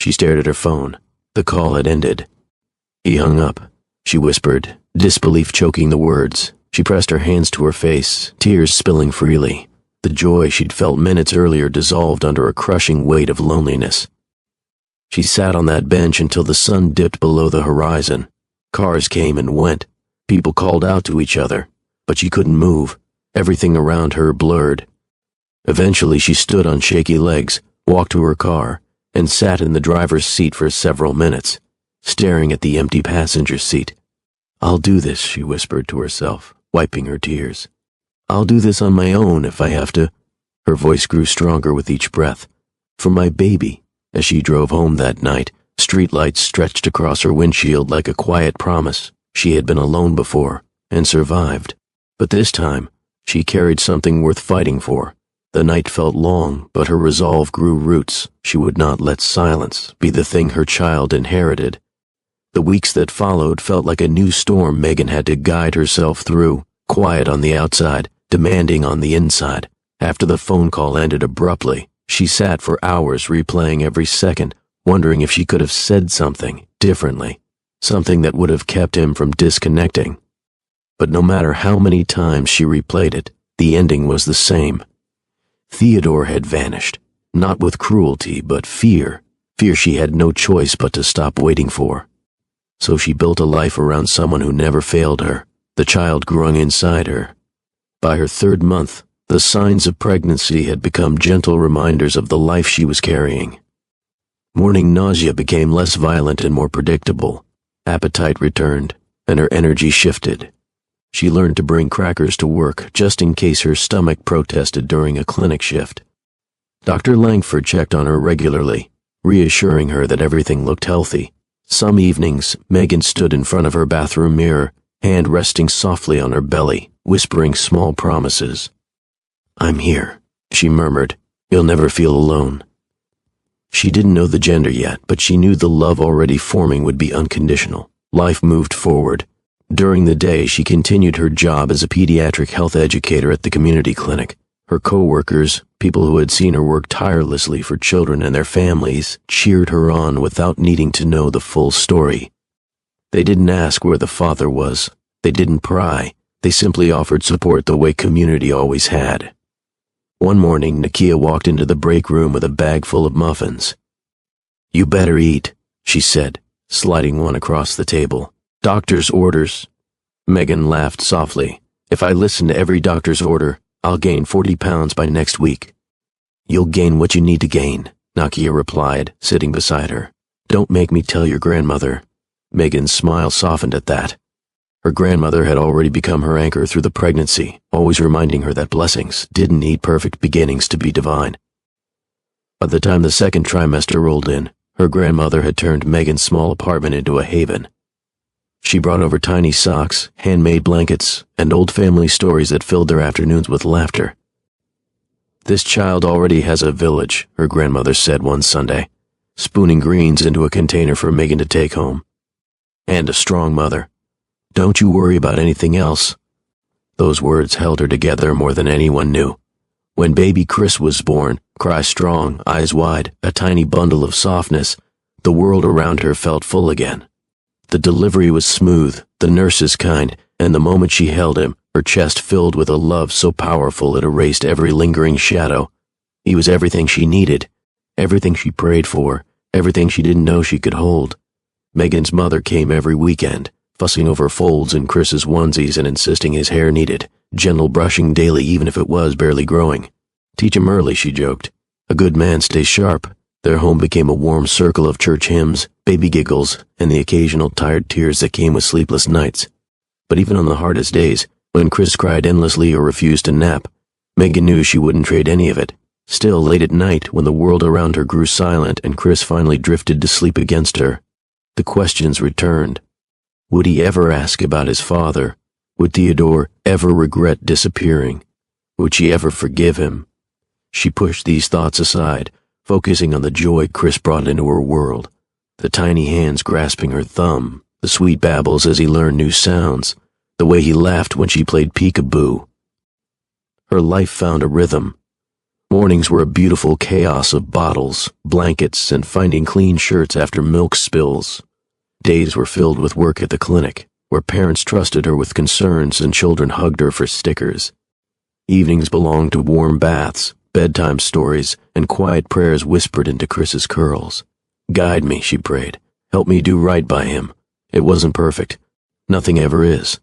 She stared at her phone. The call had ended. He hung up. She whispered, disbelief choking the words. She pressed her hands to her face, tears spilling freely. The joy she'd felt minutes earlier dissolved under a crushing weight of loneliness. She sat on that bench until the sun dipped below the horizon. Cars came and went. People called out to each other, but she couldn't move. Everything around her blurred. Eventually she stood on shaky legs, walked to her car, and sat in the driver's seat for several minutes, staring at the empty passenger seat. "I'll do this," she whispered to herself, wiping her tears. "I'll do this on my own if I have to." Her voice grew stronger with each breath. "For my baby." As she drove home that night, streetlights stretched across her windshield like a quiet promise. She had been alone before, and survived. But this time, she carried something worth fighting for. The night felt long, but her resolve grew roots. She would not let silence be the thing her child inherited. The weeks that followed felt like a new storm Megan had to guide herself through, quiet on the outside, demanding on the inside. After the phone call ended abruptly, she sat for hours replaying every second, wondering if she could have said something differently, something that would have kept him from disconnecting. But no matter how many times she replayed it, the ending was the same. Theodore had vanished, not with cruelty, but fear she had no choice but to stop waiting for. So she built a life around someone who never failed her, the child growing inside her. By her 3rd month, the signs of pregnancy had become gentle reminders of the life she was carrying. Morning nausea became less violent and more predictable. Appetite returned, and her energy shifted. She learned to bring crackers to work just in case her stomach protested during a clinic shift. Dr. Langford checked on her regularly, reassuring her that everything looked healthy. Some evenings, Megan stood in front of her bathroom mirror, hand resting softly on her belly, whispering small promises. "I'm here," she murmured. "You'll never feel alone." She didn't know the gender yet, but she knew the love already forming would be unconditional. Life moved forward. During the day, she continued her job as a pediatric health educator at the community clinic. Her co-workers, people who had seen her work tirelessly for children and their families, cheered her on without needing to know the full story. They didn't ask where the father was. They didn't pry. They simply offered support the way community always had. One morning, Nakia walked into the break room with a bag full of muffins. "You better eat," she said, sliding one across the table. "Doctor's orders." Megan laughed softly. "If I listen to every doctor's order, I'll gain 40 pounds by next week." "You'll gain what you need to gain," Nakia replied, sitting beside her. "Don't make me tell your grandmother." Megan's smile softened at that. Her grandmother had already become her anchor through the pregnancy, always reminding her that blessings didn't need perfect beginnings to be divine. By the time the second trimester rolled in, her grandmother had turned Megan's small apartment into a haven. She brought over tiny socks, handmade blankets, and old family stories that filled their afternoons with laughter. "This child already has a village," her grandmother said one Sunday, spooning greens into a container for Megan to take home. "And a strong mother. Don't you worry about anything else." Those words held her together more than anyone knew. When baby Chris was born, cry strong, eyes wide, a tiny bundle of softness, the world around her felt full again. The delivery was smooth, the nurses kind, and the moment she held him, her chest filled with a love so powerful it erased every lingering shadow. He was everything she needed, everything she prayed for, everything she didn't know she could hold. Megan's mother came every weekend, fussing over folds in Chris's onesies and insisting his hair needed gentle brushing daily even if it was barely growing. "Teach him early," she joked. "A good man stays sharp." Their home became a warm circle of church hymns, baby giggles, and the occasional tired tears that came with sleepless nights. But even on the hardest days, when Chris cried endlessly or refused to nap, Megan knew she wouldn't trade any of it. Still, late at night, when the world around her grew silent and Chris finally drifted to sleep against her, the questions returned. Would he ever ask about his father? Would Theodore ever regret disappearing? Would she ever forgive him? She pushed these thoughts aside, focusing on the joy Chris brought into her world. The tiny hands grasping her thumb, the sweet babbles as he learned new sounds, the way he laughed when she played peekaboo. Her life found a rhythm. Mornings were a beautiful chaos of bottles, blankets, and finding clean shirts after milk spills. Days were filled with work at the clinic, where parents trusted her with concerns and children hugged her for stickers. Evenings belonged to warm baths, bedtime stories, and quiet prayers whispered into Chris's curls. "Guide me," she prayed. "Help me do right by him." It wasn't perfect. Nothing ever is.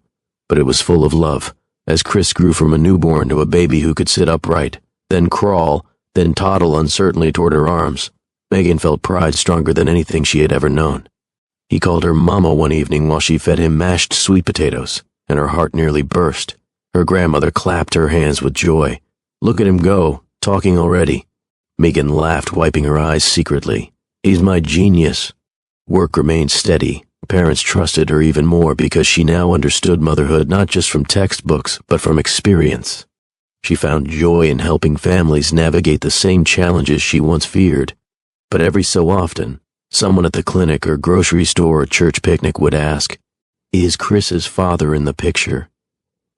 But it was full of love, as Chris grew from a newborn to a baby who could sit upright, then crawl, then toddle uncertainly toward her arms. Megan felt pride stronger than anything she had ever known. He called her Mama one evening while she fed him mashed sweet potatoes, and her heart nearly burst. Her grandmother clapped her hands with joy. "Look at him go, talking already." Megan laughed, wiping her eyes secretly. "He's my genius." Work remained steady. Parents trusted her even more because she now understood motherhood not just from textbooks, but from experience. She found joy in helping families navigate the same challenges she once feared. But every so often, someone at the clinic or grocery store or church picnic would ask, "Is Chris's father in the picture?"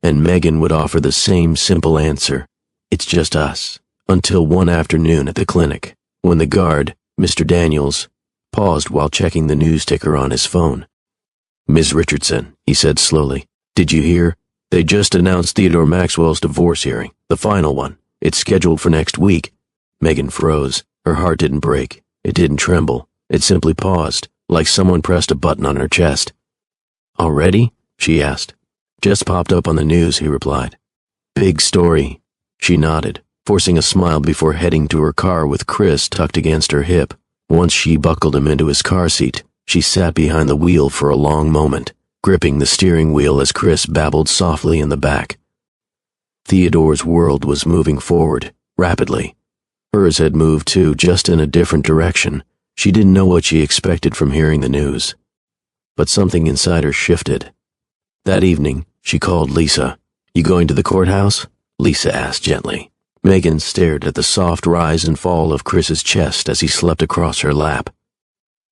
And Megan would offer the same simple answer, "It's just us," until one afternoon at the clinic, when the guard, Mr. Daniels, paused while checking the news ticker on his phone. "Ms. Richardson," he said slowly, "did you hear? They just announced Theodore Maxwell's divorce hearing, the final one. It's scheduled for next week." Megan froze. Her heart didn't break. It didn't tremble. It simply paused, like someone pressed a button on her chest. "Already?" she asked. "Just popped up on the news," he replied. "Big story." She nodded, forcing a smile before heading to her car with Chris tucked against her hip. Once she buckled him into his car seat, she sat behind the wheel for a long moment, gripping the steering wheel as Chris babbled softly in the back. Theodore's world was moving forward, rapidly. Hers had moved too, just in a different direction. She didn't know what she expected from hearing the news. But something inside her shifted. That evening, she called Lisa. "You going to the courthouse?" Lisa asked gently. Megan stared at the soft rise and fall of Chris's chest as he slept across her lap.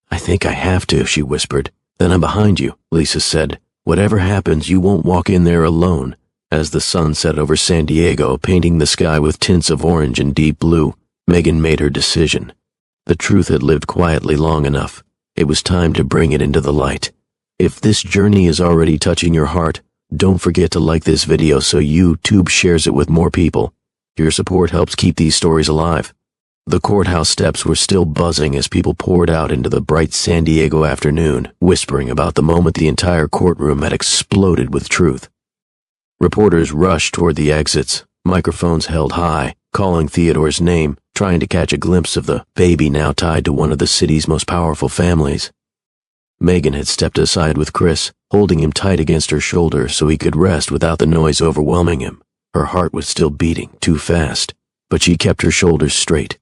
"I think I have to," she whispered. "Then I'm behind you," Lisa said. "Whatever happens, you won't walk in there alone." As the sun set over San Diego, painting the sky with tints of orange and deep blue, Megan made her decision. The truth had lived quietly long enough. It was time to bring it into the light. If this journey is already touching your heart, don't forget to like this video so YouTube shares it with more people. Your support helps keep these stories alive. The courthouse steps were still buzzing as people poured out into the bright San Diego afternoon, whispering about the moment the entire courtroom had exploded with truth. Reporters rushed toward the exits, microphones held high, calling Theodore's name, trying to catch a glimpse of the baby now tied to one of the city's most powerful families. Megan had stepped aside with Chris, holding him tight against her shoulder so he could rest without the noise overwhelming him. Her heart was still beating, too fast, but she kept her shoulders straight.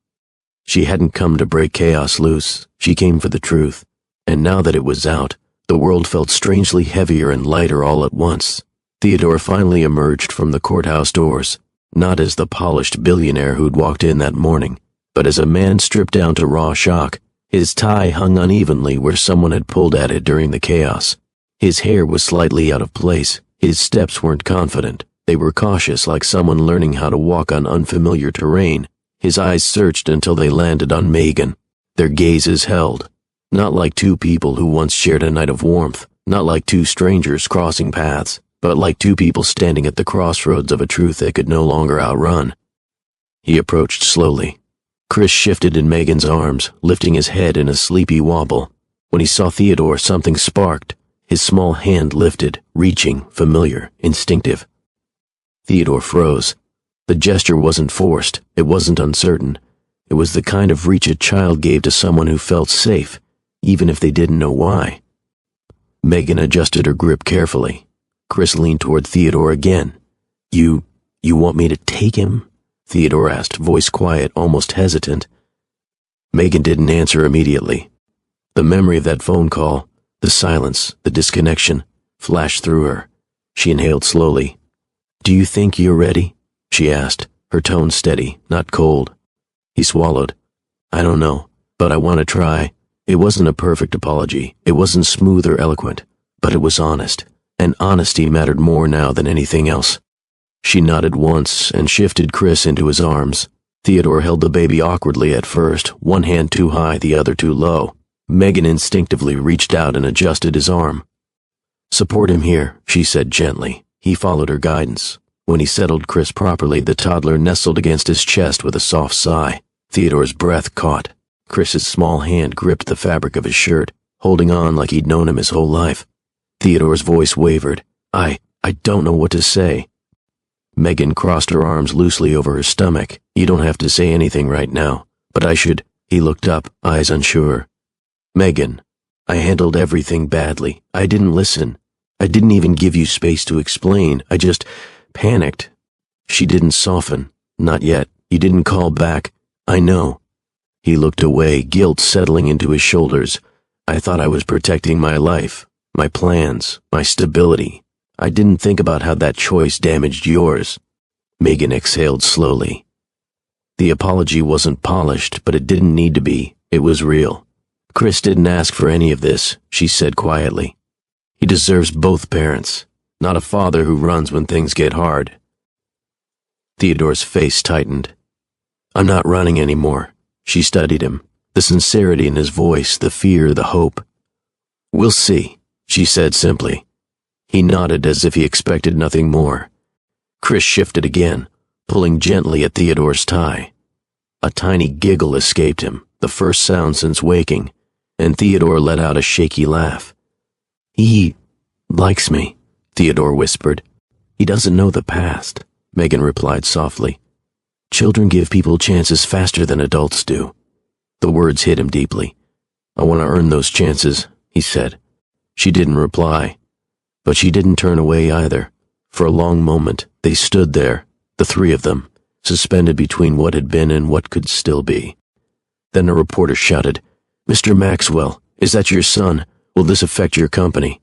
She hadn't come to break chaos loose, she came for the truth, and now that it was out, the world felt strangely heavier and lighter all at once. Theodore finally emerged from the courthouse doors, not as the polished billionaire who'd walked in that morning, but as a man stripped down to raw shock. His tie hung unevenly where someone had pulled at it during the chaos. His hair was slightly out of place. His steps weren't confident. They were cautious, like someone learning how to walk on unfamiliar terrain. His eyes searched until they landed on Megan. Their gazes held. Not like two people who once shared a night of warmth, not like two strangers crossing paths, but like two people standing at the crossroads of a truth they could no longer outrun. He approached slowly. Chris shifted in Megan's arms, lifting his head in a sleepy wobble. When he saw Theodore, something sparked. His small hand lifted, reaching, familiar, instinctive. Theodore froze. The gesture wasn't forced. It wasn't uncertain. It was the kind of reach a child gave to someone who felt safe, even if they didn't know why. Megan adjusted her grip carefully. Chris leaned toward Theodore again. You want me to take him?" Theodore asked, voice quiet, almost hesitant. Megan didn't answer immediately. The memory of that phone call, the silence, the disconnection, flashed through her. She inhaled slowly. "Do you think you're ready?" she asked, her tone steady, not cold. He swallowed. "I don't know, but I want to try." It wasn't a perfect apology. It wasn't smooth or eloquent, but it was honest, and honesty mattered more now than anything else. She nodded once and shifted Chris into his arms. Theodore held the baby awkwardly at first, one hand too high, the other too low. Megan instinctively reached out and adjusted his arm. "Support him here," she said gently. He followed her guidance. When he settled Chris properly, the toddler nestled against his chest with a soft sigh. Theodore's breath caught. Chris's small hand gripped the fabric of his shirt, holding on like he'd known him his whole life. Theodore's voice wavered. I don't know what to say." Megan crossed her arms loosely over her stomach. "You don't have to say anything right now, but I should." He looked up, eyes unsure. "Megan, I handled everything badly. I didn't listen. I didn't even give you space to explain. I just panicked." She didn't soften. "Not yet. You didn't call back. I know." He looked away, guilt settling into his shoulders. "I thought I was protecting my life, my plans, my stability. I didn't think about how that choice damaged yours." Megan exhaled slowly. The apology wasn't polished, but it didn't need to be. It was real. "Chris didn't ask for any of this," she said quietly. "He deserves both parents, not a father who runs when things get hard." Theodore's face tightened. "I'm not running anymore." She studied him, the sincerity in his voice, the fear, the hope. "We'll see," she said simply. He nodded as if he expected nothing more. Chris shifted again, pulling gently at Theodore's tie. A tiny giggle escaped him, the first sound since waking, and Theodore let out a shaky laugh. "He likes me," Theodore whispered. "He doesn't know the past," Megan replied softly. "Children give people chances faster than adults do." The words hit him deeply. "I want to earn those chances," he said. She didn't reply, but she didn't turn away either. For a long moment, they stood there, the three of them, suspended between what had been and what could still be. Then a reporter shouted, "Mr. Maxwell, is that your son? Will this affect your company?"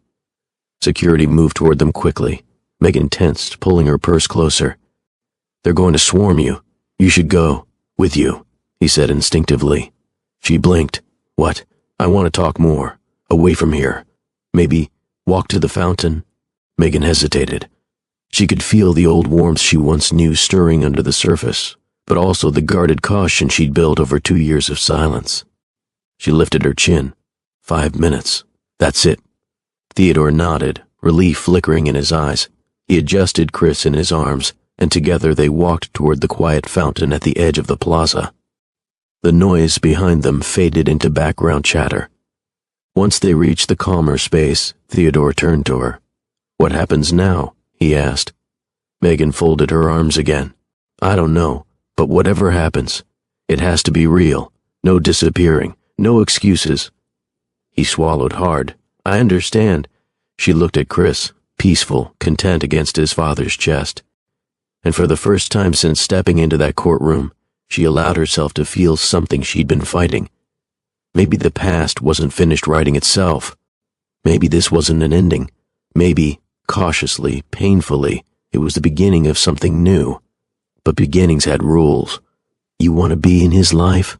Security moved toward them quickly. Megan tensed, pulling her purse closer. "They're going to swarm you. You should go. With you," he said instinctively. She blinked. "What? I want to talk more. Away from here. Maybe walk to the fountain?" Megan hesitated. She could feel the old warmth she once knew stirring under the surface, but also the guarded caution she'd built over 2 years of silence. She lifted her chin. 5 minutes. That's it. Theodore nodded, relief flickering in his eyes. He adjusted Chris in his arms, and together they walked toward the quiet fountain at the edge of the plaza. The noise behind them faded into background chatter. Once they reached the calmer space, Theodore turned to her. "What happens now?" he asked. Megan folded her arms again. "I don't know, but whatever happens, it has to be real. No disappearing, no excuses." He swallowed hard. "I understand." She looked at Chris, peaceful, content against his father's chest. And for the first time since stepping into that courtroom, she allowed herself to feel something she'd been fighting. Maybe the past wasn't finished writing itself. Maybe this wasn't an ending. Maybe, cautiously, painfully, it was the beginning of something new. But beginnings had rules. "You want to be in his life?"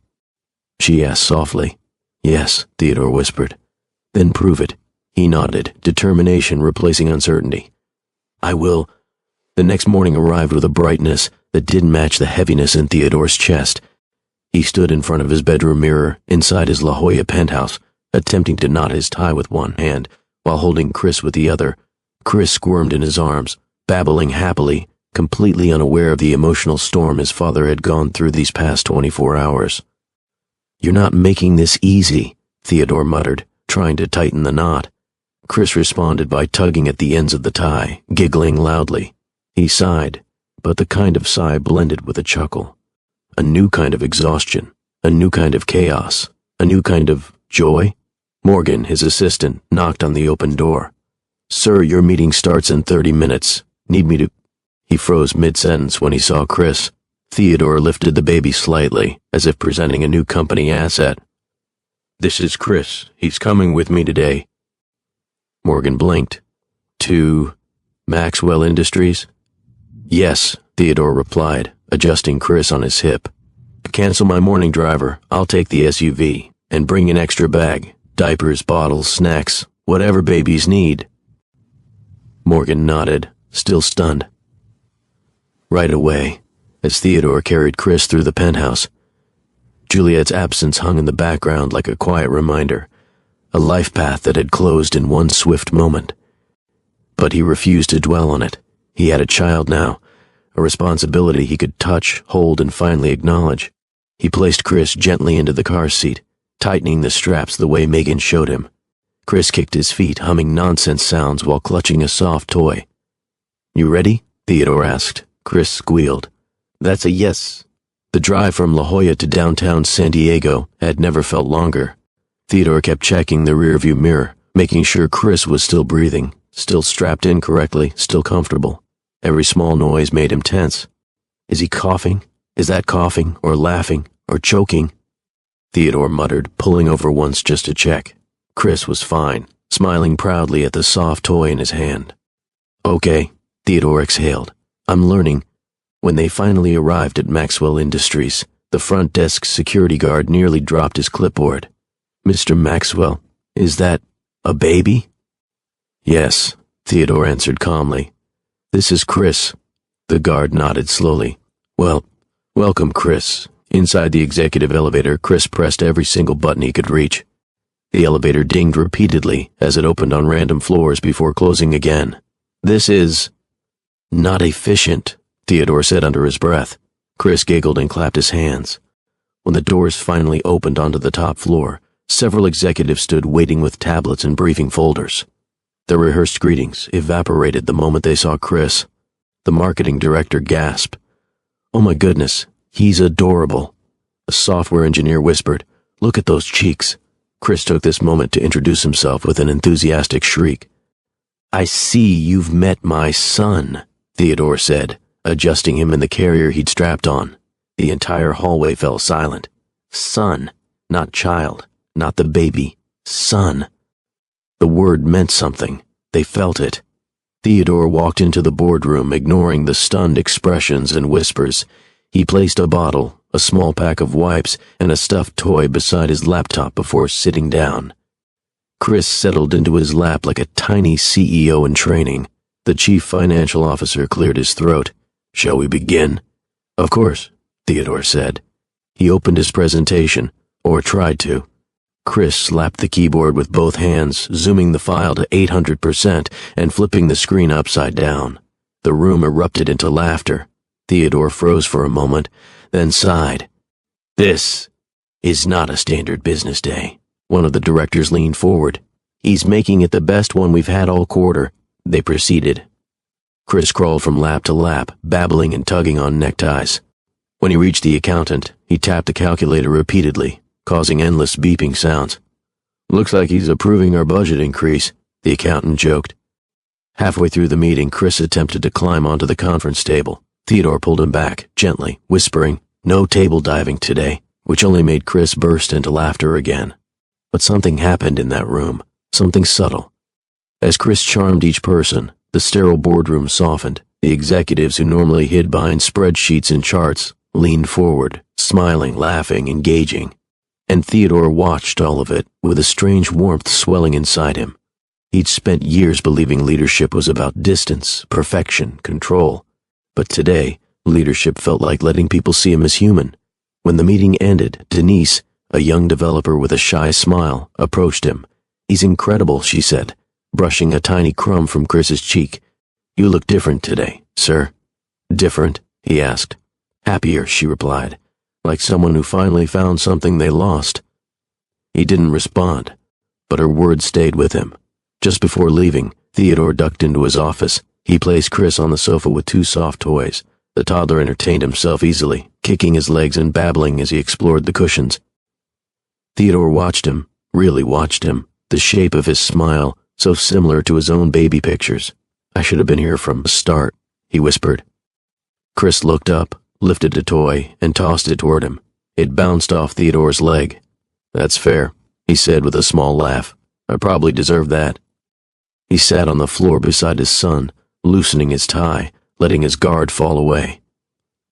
she asked softly. "Yes," Theodore whispered. "Then prove it." He nodded, determination replacing uncertainty. "I will." The next morning arrived with a brightness that didn't match the heaviness in Theodore's chest. He stood in front of his bedroom mirror inside his La Jolla penthouse, attempting to knot his tie with one hand while holding Chris with the other. Chris squirmed in his arms, babbling happily, completely unaware of the emotional storm his father had gone through these past 24 hours. "You're not making this easy," Theodore muttered, trying to tighten the knot. Chris responded by tugging at the ends of the tie, giggling loudly. He sighed, but the kind of sigh blended with a chuckle. A new kind of exhaustion, a new kind of chaos, a new kind of joy. Morgan, his assistant, knocked on the open door. "Sir, your meeting starts in 30 minutes. Need me to—" He froze mid-sentence when he saw Chris. Theodore lifted the baby slightly, as if presenting a new company asset. "This is Chris. He's coming with me today." Morgan blinked. "To Maxwell Industries?" "Yes," Theodore replied, adjusting Chris on his hip. "Cancel my morning driver. I'll take the SUV, and bring an extra bag. Diapers, bottles, snacks, whatever babies need." Morgan nodded, still stunned. Right away, as Theodore carried Chris through the penthouse, Juliet's absence hung in the background like a quiet reminder, a life path that had closed in one swift moment. But he refused to dwell on it. He had a child now, a responsibility he could touch, hold, and finally acknowledge. He placed Chris gently into the car seat, tightening the straps the way Megan showed him. Chris kicked his feet, humming nonsense sounds while clutching a soft toy. "You ready?" Theodore asked. Chris squealed. "That's a yes." The drive from La Jolla to downtown San Diego had never felt longer. Theodore kept checking the rearview mirror, making sure Chris was still breathing, still strapped in correctly, still comfortable. Every small noise made him tense. Is he coughing? Is that coughing, or laughing, or choking? Theodore muttered, pulling over once just to check. Chris was fine, smiling proudly at the soft toy in his hand. "Okay," Theodore exhaled. "I'm learning." When they finally arrived at Maxwell Industries, the front desk security guard nearly dropped his clipboard. "Mr. Maxwell, is that a baby?" "Yes," Theodore answered calmly. "This is Chris." The guard nodded slowly. Welcome, Chris." Inside the executive elevator, Chris pressed every single button he could reach. The elevator dinged repeatedly as it opened on random floors before closing again. "This is not efficient," Theodore said under his breath. Chris giggled and clapped his hands. When the doors finally opened onto the top floor, several executives stood waiting with tablets and briefing folders. Their rehearsed greetings evaporated the moment they saw Chris. The marketing director gasped. "Oh my goodness, he's adorable." A software engineer whispered, Look at those cheeks. Chris took this moment to introduce himself with an enthusiastic shriek. I see you've met my son, Theodore said, adjusting him in the carrier he'd strapped on. The entire hallway fell silent. Son, not child, not the baby, son. The word meant something. They felt it. Theodore walked into the boardroom, ignoring the stunned expressions and whispers. He placed a bottle, a small pack of wipes, and a stuffed toy beside his laptop before sitting down. Chris settled into his lap like a tiny CEO in training. The chief financial officer cleared his throat. Shall we begin? Of course, Theodore said. He opened his presentation, or tried to. Chris slapped the keyboard with both hands, zooming the file to 800% and flipping the screen upside down. The room erupted into laughter. Theodore froze for a moment, then sighed. This is not a standard business day. One of the directors leaned forward. He's making it the best one we've had all quarter, they proceeded. Chris crawled from lap to lap, babbling and tugging on neckties. When he reached the accountant, he tapped the calculator repeatedly, causing endless beeping sounds. Looks like he's approving our budget increase, the accountant joked. Halfway through the meeting, Chris attempted to climb onto the conference table. Theodore pulled him back, gently, whispering, no table diving today, which only made Chris burst into laughter again. But something happened in that room, something subtle. As Chris charmed each person, the sterile boardroom softened. The executives who normally hid behind spreadsheets and charts leaned forward, smiling, laughing, engaging. And Theodore watched all of it with a strange warmth swelling inside him. He'd spent years believing leadership was about distance, perfection, control. But today, leadership felt like letting people see him as human. When the meeting ended, Denise, a young developer with a shy smile, approached him. He's incredible, she said, brushing a tiny crumb from Chris's cheek. You look different today, sir. Different? He asked. Happier, she replied, like someone who finally found something they lost. He didn't respond, but her words stayed with him. Just before leaving, Theodore ducked into his office. He placed Chris on the sofa with two soft toys. The toddler entertained himself easily, kicking his legs and babbling as he explored the cushions. Theodore watched him, really watched him, the shape of his smile, so similar to his own baby pictures. I should have been here from the start, he whispered. Chris looked up, lifted a toy, and tossed it toward him. It bounced off Theodore's leg. That's fair, he said with a small laugh. I probably deserve that. He sat on the floor beside his son, loosening his tie, letting his guard fall away.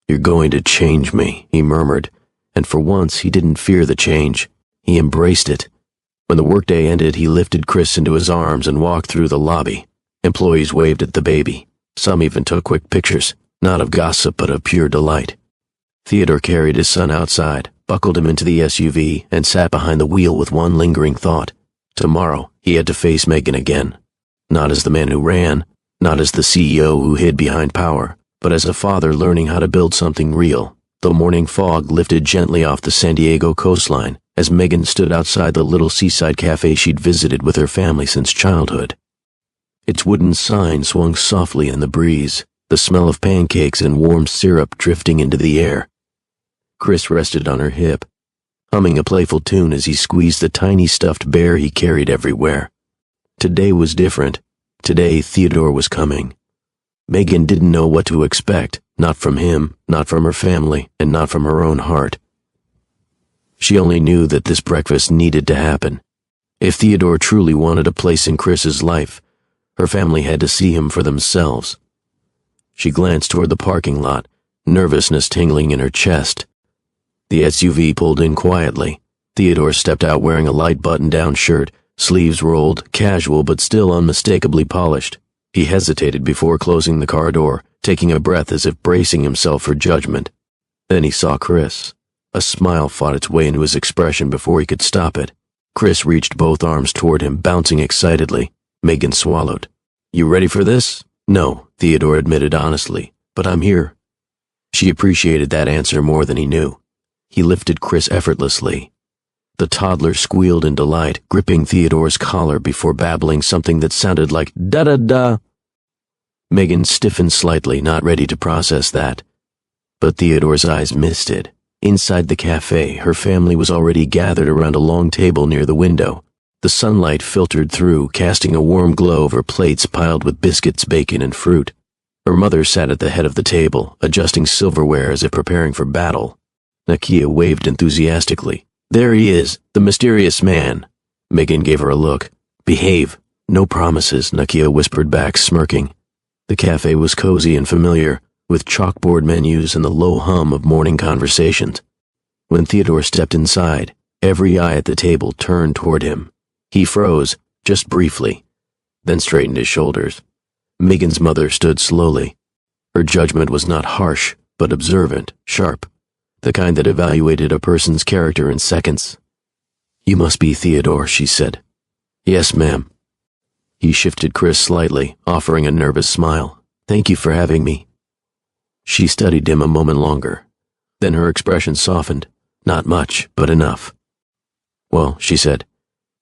You're going to change me, he murmured, and for once he didn't fear the change. He embraced it. When the workday ended, he lifted Chris into his arms and walked through the lobby. Employees waved at the baby. Some even took quick pictures, not of gossip but of pure delight. Theodore carried his son outside, buckled him into the SUV, and sat behind the wheel with one lingering thought. Tomorrow, he had to face Megan again. Not as the man who ran, not as the CEO who hid behind power, but as a father learning how to build something real. The morning fog lifted gently off the San Diego coastline as Megan stood outside the little seaside cafe she'd visited with her family since childhood. Its wooden sign swung softly in the breeze, the smell of pancakes and warm syrup drifting into the air. Chris rested on her hip, humming a playful tune as he squeezed the tiny stuffed bear he carried everywhere. Today was different. Today, Theodore was coming. Megan didn't know what to expect, not from him, not from her family, and not from her own heart. She only knew that this breakfast needed to happen. If Theodore truly wanted a place in Chris's life, her family had to see him for themselves. She glanced toward the parking lot, nervousness tingling in her chest. The SUV pulled in quietly. Theodore stepped out wearing a light button-down shirt, sleeves rolled, casual but still unmistakably polished. He hesitated before closing the car door, taking a breath as if bracing himself for judgment. Then he saw Chris. A smile fought its way into his expression before he could stop it. Chris reached both arms toward him, bouncing excitedly. Megan swallowed. You ready for this? No, Theodore admitted honestly, but I'm here. She appreciated that answer more than he knew. He lifted Chris effortlessly. The toddler squealed in delight, gripping Theodore's collar before babbling something that sounded like da-da-da. Megan stiffened slightly, not ready to process that. But Theodore's eyes misted. Inside the cafe, her family was already gathered around a long table near the window. The sunlight filtered through, casting a warm glow over plates piled with biscuits, bacon, and fruit. Her mother sat at the head of the table, adjusting silverware as if preparing for battle. Nakia waved enthusiastically. "There he is, the mysterious man." Megan gave her a look. "Behave. No promises," Nakia whispered back, smirking. The cafe was cozy and familiar, with chalkboard menus and the low hum of morning conversations. When Theodore stepped inside, every eye at the table turned toward him. He froze, just briefly, then straightened his shoulders. Megan's mother stood slowly. Her judgment was not harsh, but observant, sharp, the kind that evaluated a person's character in seconds. "You must be Theodore," she said. "Yes, ma'am." He shifted Chris slightly, offering a nervous smile. "Thank you for having me." She studied him a moment longer. Then her expression softened. Not much, but enough. "Well," she said,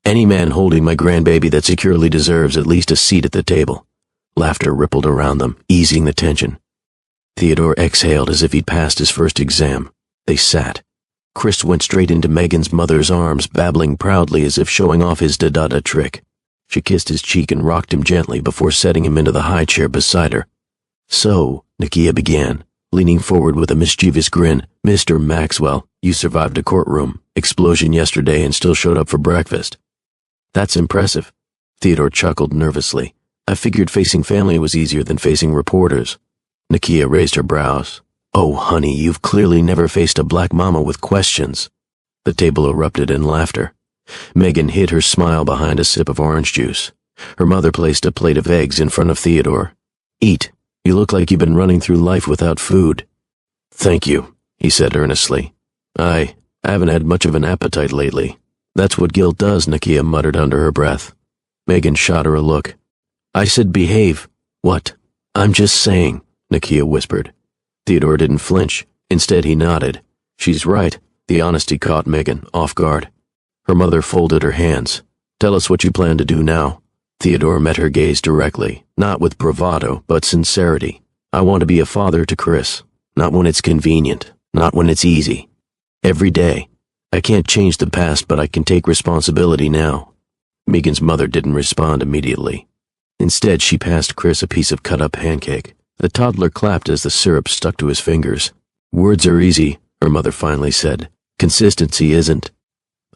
"any man holding my grandbaby that securely deserves at least a seat at the table." Laughter rippled around them, easing the tension. Theodore exhaled as if he'd passed his first exam. They sat. Chris went straight into Megan's mother's arms, babbling proudly as if showing off his da-da-da trick. She kissed his cheek and rocked him gently before setting him into the high chair beside her. "So," Nakia began, leaning forward with a mischievous grin, "Mr. Maxwell, you survived a courtroom explosion yesterday and still showed up for breakfast." "That's impressive." Theodore chuckled nervously. "I figured facing family was easier than facing reporters." Nakia raised her brows. "Oh, honey, you've clearly never faced a black mama with questions." The table erupted in laughter. Megan hid her smile behind a sip of orange juice. Her mother placed a plate of eggs in front of Theodore. "Eat. You look like you've been running through life without food." "Thank you," he said earnestly. I haven't had much of an appetite lately." "That's what guilt does," Nakia muttered under her breath. Megan shot her a look. "I said behave." "What?" "I'm just saying," Nakia whispered. Theodore didn't flinch. Instead, he nodded. "She's right." The honesty caught Megan off guard. Her mother folded her hands. "Tell us what you plan to do now." Theodore met her gaze directly, not with bravado, but sincerity. "I want to be a father to Chris. Not when it's convenient, not when it's easy. Every day. I can't change the past, but I can take responsibility now." Megan's mother didn't respond immediately. Instead, she passed Chris a piece of cut-up pancake. The toddler clapped as the syrup stuck to his fingers. "Words are easy," her mother finally said. "Consistency isn't."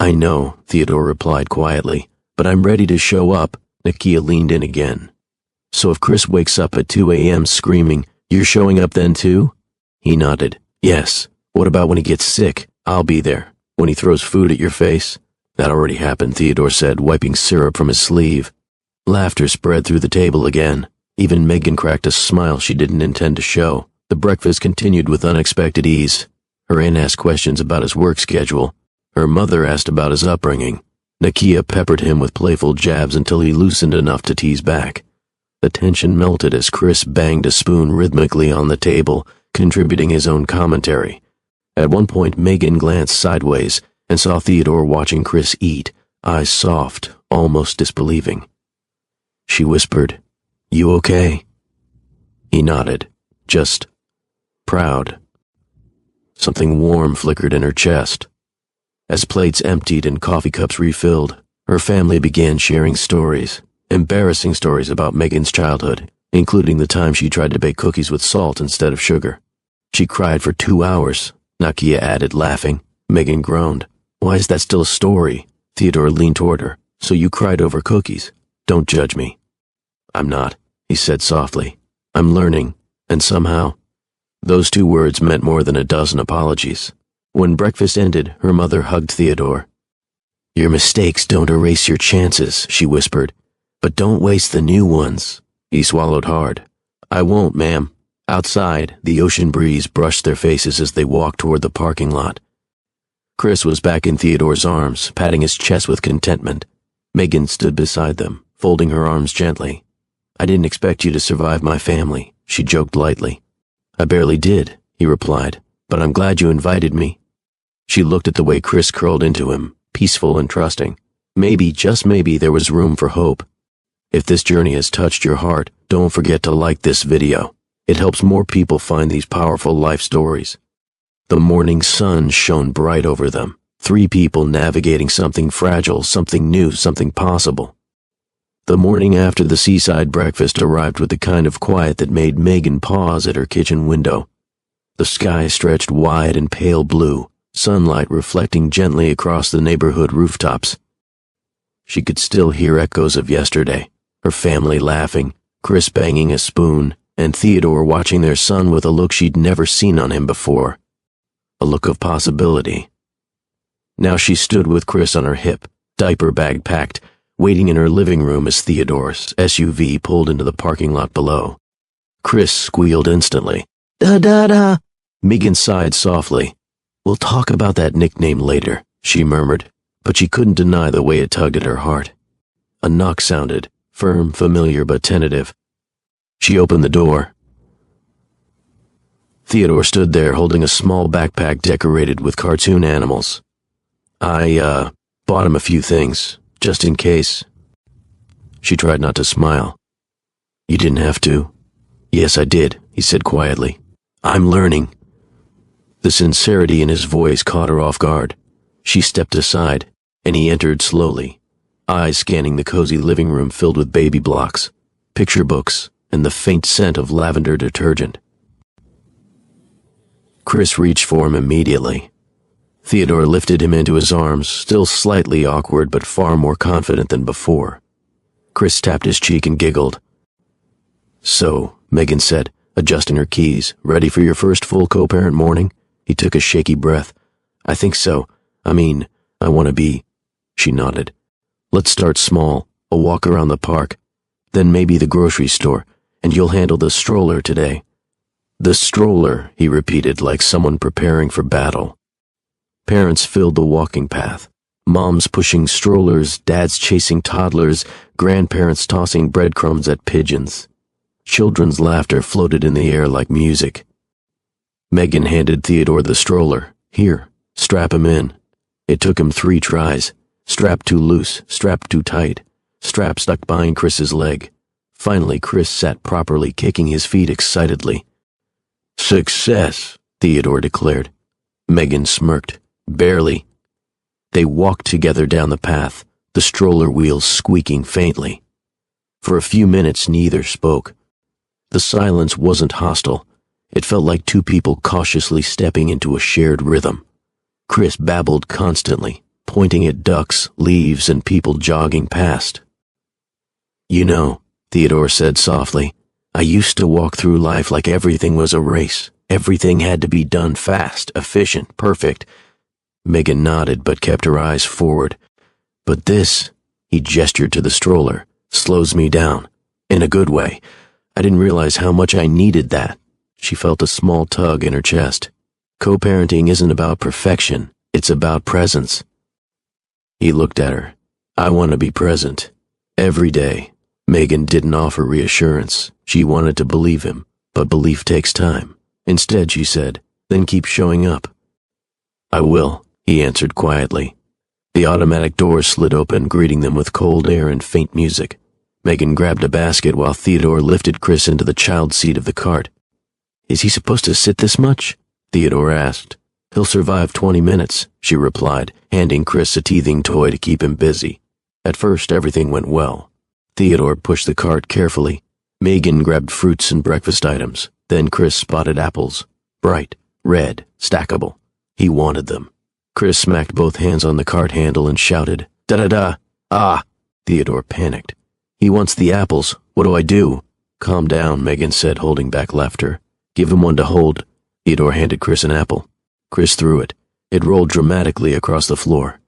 "I know," Theodore replied quietly, "but I'm ready to show up." Nakia leaned in again. "So if Chris wakes up at 2 a.m. screaming, you're showing up then too?" He nodded. "Yes. What about when he gets sick? I'll be there. When he throws food at your face?" "That already happened," Theodore said, wiping syrup from his sleeve. Laughter spread through the table again. Even Megan cracked a smile she didn't intend to show. The breakfast continued with unexpected ease. Her aunt asked questions about his work schedule. Her mother asked about his upbringing. Nakia peppered him with playful jabs until he loosened enough to tease back. The tension melted as Chris banged a spoon rhythmically on the table, contributing his own commentary. At one point, Megan glanced sideways and saw Theodore watching Chris eat, eyes soft, almost disbelieving. She whispered, "You okay?" He nodded, just proud. Something warm flickered in her chest. As plates emptied and coffee cups refilled, her family began sharing stories, embarrassing stories about Megan's childhood, including the time she tried to bake cookies with salt instead of sugar. "She cried for 2 hours, Nakia added, laughing. Megan groaned. "Why is that still a story?" Theodore leaned toward her. "So you cried over cookies. Don't judge me." "I'm not," he said softly. "I'm learning, and somehow—" Those 2 words meant more than a dozen apologies. When breakfast ended, her mother hugged Theodore. "Your mistakes don't erase your chances," she whispered. "But don't waste the new ones." He swallowed hard. "I won't, ma'am." Outside, the ocean breeze brushed their faces as they walked toward the parking lot. Chris was back in Theodore's arms, patting his chest with contentment. Megan stood beside them, folding her arms gently. "I didn't expect you to survive my family," she joked lightly. "I barely did," he replied, "but I'm glad you invited me." She looked at the way Chris curled into him, peaceful and trusting. Maybe, just maybe, there was room for hope. If this journey has touched your heart, don't forget to like this video. It helps more people find these powerful life stories. The morning sun shone bright over them. 3 people navigating something fragile, something new, something possible. The morning after the seaside breakfast arrived with the kind of quiet that made Megan pause at her kitchen window. The sky stretched wide and pale blue, sunlight reflecting gently across the neighborhood rooftops. She could still hear echoes of yesterday, her family laughing, Chris banging a spoon, and Theodore watching their son with a look she'd never seen on him before. A look of possibility. Now she stood with Chris on her hip, diaper bag packed, waiting in her living room as Theodore's SUV pulled into the parking lot below. Chris squealed instantly. Da-da-da! Megan sighed softly. We'll talk about that nickname later, she murmured, but she couldn't deny the way it tugged at her heart. A knock sounded, firm, familiar, but tentative. She opened the door. Theodore stood there holding a small backpack decorated with cartoon animals. I bought him a few things, just in case. She tried not to smile. You didn't have to. Yes, I did, he said quietly. I'm learning. The sincerity in his voice caught her off guard. She stepped aside, and he entered slowly, eyes scanning the cozy living room filled with baby blocks, picture books, and the faint scent of lavender detergent. Chris reached for him immediately. Theodore lifted him into his arms, still slightly awkward but far more confident than before. Chris tapped his cheek and giggled. So, Megan said, adjusting her keys, ready for your first full co-parent morning? He took a shaky breath. I think so. I want to be. She nodded. Let's start small, a walk around the park, then maybe the grocery store, and you'll handle the stroller today. The stroller, he repeated like someone preparing for battle. Parents filled the walking path. Moms pushing strollers, dads chasing toddlers, grandparents tossing breadcrumbs at pigeons. Children's laughter floated in the air like music. Megan handed Theodore the stroller. Here, strap him in. It took him 3 tries. Strap too loose, strap too tight. Strap stuck behind Chris's leg. Finally, Chris sat properly, kicking his feet excitedly. Success, Theodore declared. Megan smirked. Barely. They walked together down the path, the stroller wheels squeaking faintly. For a few minutes, neither spoke. The silence wasn't hostile. It felt like 2 people cautiously stepping into a shared rhythm. Chris babbled constantly, pointing at ducks, leaves, and people jogging past. You know, Theodore said softly, I used to walk through life like everything was a race. Everything had to be done fast, efficient, perfect. Megan nodded but kept her eyes forward. But this, he gestured to the stroller, slows me down. In a good way. I didn't realize how much I needed that. She felt a small tug in her chest. Co-parenting isn't about perfection, it's about presence. He looked at her. I want to be present. Every day. Megan didn't offer reassurance. She wanted to believe him, but belief takes time. Instead, she said, then keep showing up. I will, he answered quietly. The automatic doors slid open, greeting them with cold air and faint music. Megan grabbed a basket while Theodore lifted Chris into the child seat of the cart. Is he supposed to sit this much? Theodore asked. He'll survive 20 minutes, she replied, handing Chris a teething toy to keep him busy. At first, everything went well. Theodore pushed the cart carefully. Megan grabbed fruits and breakfast items. Then Chris spotted apples. Bright, red, stackable. He wanted them. Chris smacked both hands on the cart handle and shouted, Da-da-da! Ah! Theodore panicked. He wants the apples. What do I do? Calm down, Megan said, holding back laughter. Give him one to hold. Theodore handed Chris an apple. Chris threw it. It rolled dramatically across the floor.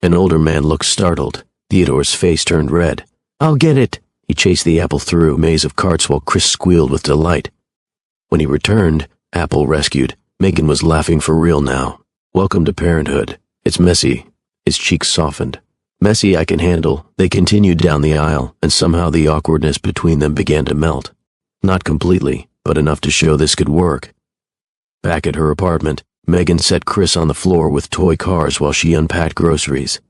An older man looked startled. Theodore's face turned red. I'll get it. He chased the apple through a maze of carts while Chris squealed with delight. When he returned, apple rescued. Megan was laughing for real now. Welcome to parenthood. It's messy. His cheeks softened. Messy I can handle. They continued down the aisle, and somehow the awkwardness between them began to melt. Not completely, but enough to show this could work. Back at her apartment, Megan set Chris on the floor with toy cars while she unpacked groceries.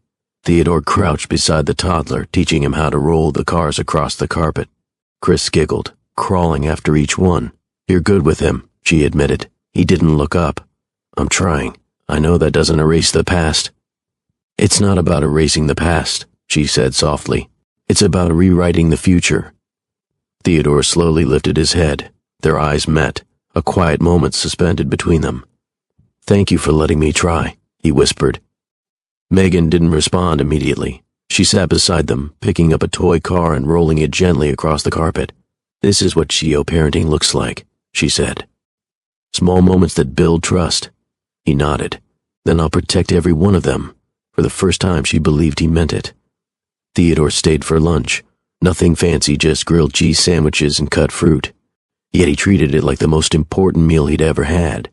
Theodore crouched beside the toddler, teaching him how to roll the cars across the carpet. Chris giggled, crawling after each one. You're good with him, she admitted. He didn't look up. I'm trying. I know that doesn't erase the past. It's not about erasing the past, she said softly. It's about rewriting the future. Theodore slowly lifted his head. Their eyes met, a quiet moment suspended between them. Thank you for letting me try, he whispered. Megan didn't respond immediately. She sat beside them, picking up a toy car and rolling it gently across the carpet. This is what CEO parenting looks like, she said. Small moments that build trust. He nodded. Then I'll protect every one of them. For the first time, she believed he meant it. Theodore stayed for lunch. Nothing fancy, just grilled cheese sandwiches and cut fruit. Yet he treated it like the most important meal he'd ever had.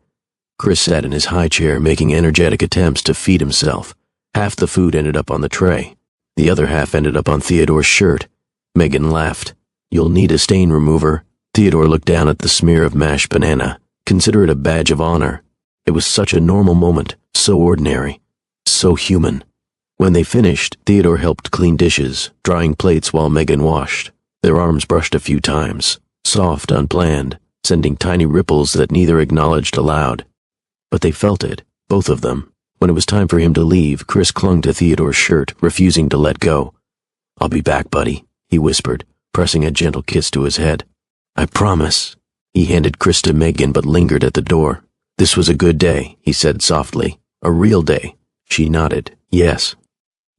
Chris sat in his high chair making energetic attempts to feed himself. Half the food ended up on the tray. The other half ended up on Theodore's shirt. Megan laughed. You'll need a stain remover. Theodore looked down at the smear of mashed banana. Consider it a badge of honor. It was such a normal moment, so ordinary, so human. When they finished, Theodore helped clean dishes, drying plates while Megan washed. Their arms brushed a few times, soft, unplanned, sending tiny ripples that neither acknowledged aloud. But they felt it, both of them. When it was time for him to leave, Chris clung to Theodore's shirt, refusing to let go. I'll be back, buddy, he whispered, pressing a gentle kiss to his head. I promise. He handed Chris to Megan but lingered at the door. This was a good day, he said softly. A real day. She nodded. Yes.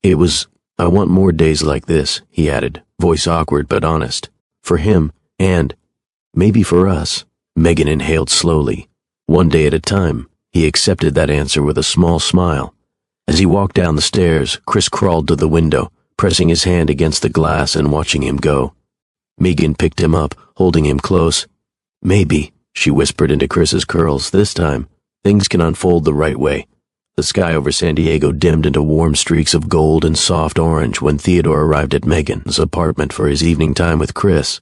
It was. I want more days like this, he added, voice awkward but honest. For him, and maybe for us. Megan inhaled slowly. One day at a time. He accepted that answer with a small smile. As he walked down the stairs, Chris crawled to the window, pressing his hand against the glass and watching him go. Megan picked him up, holding him close. Maybe, she whispered into Chris's curls, this time, things can unfold the right way. The sky over San Diego dimmed into warm streaks of gold and soft orange when Theodore arrived at Megan's apartment for his evening time with Chris.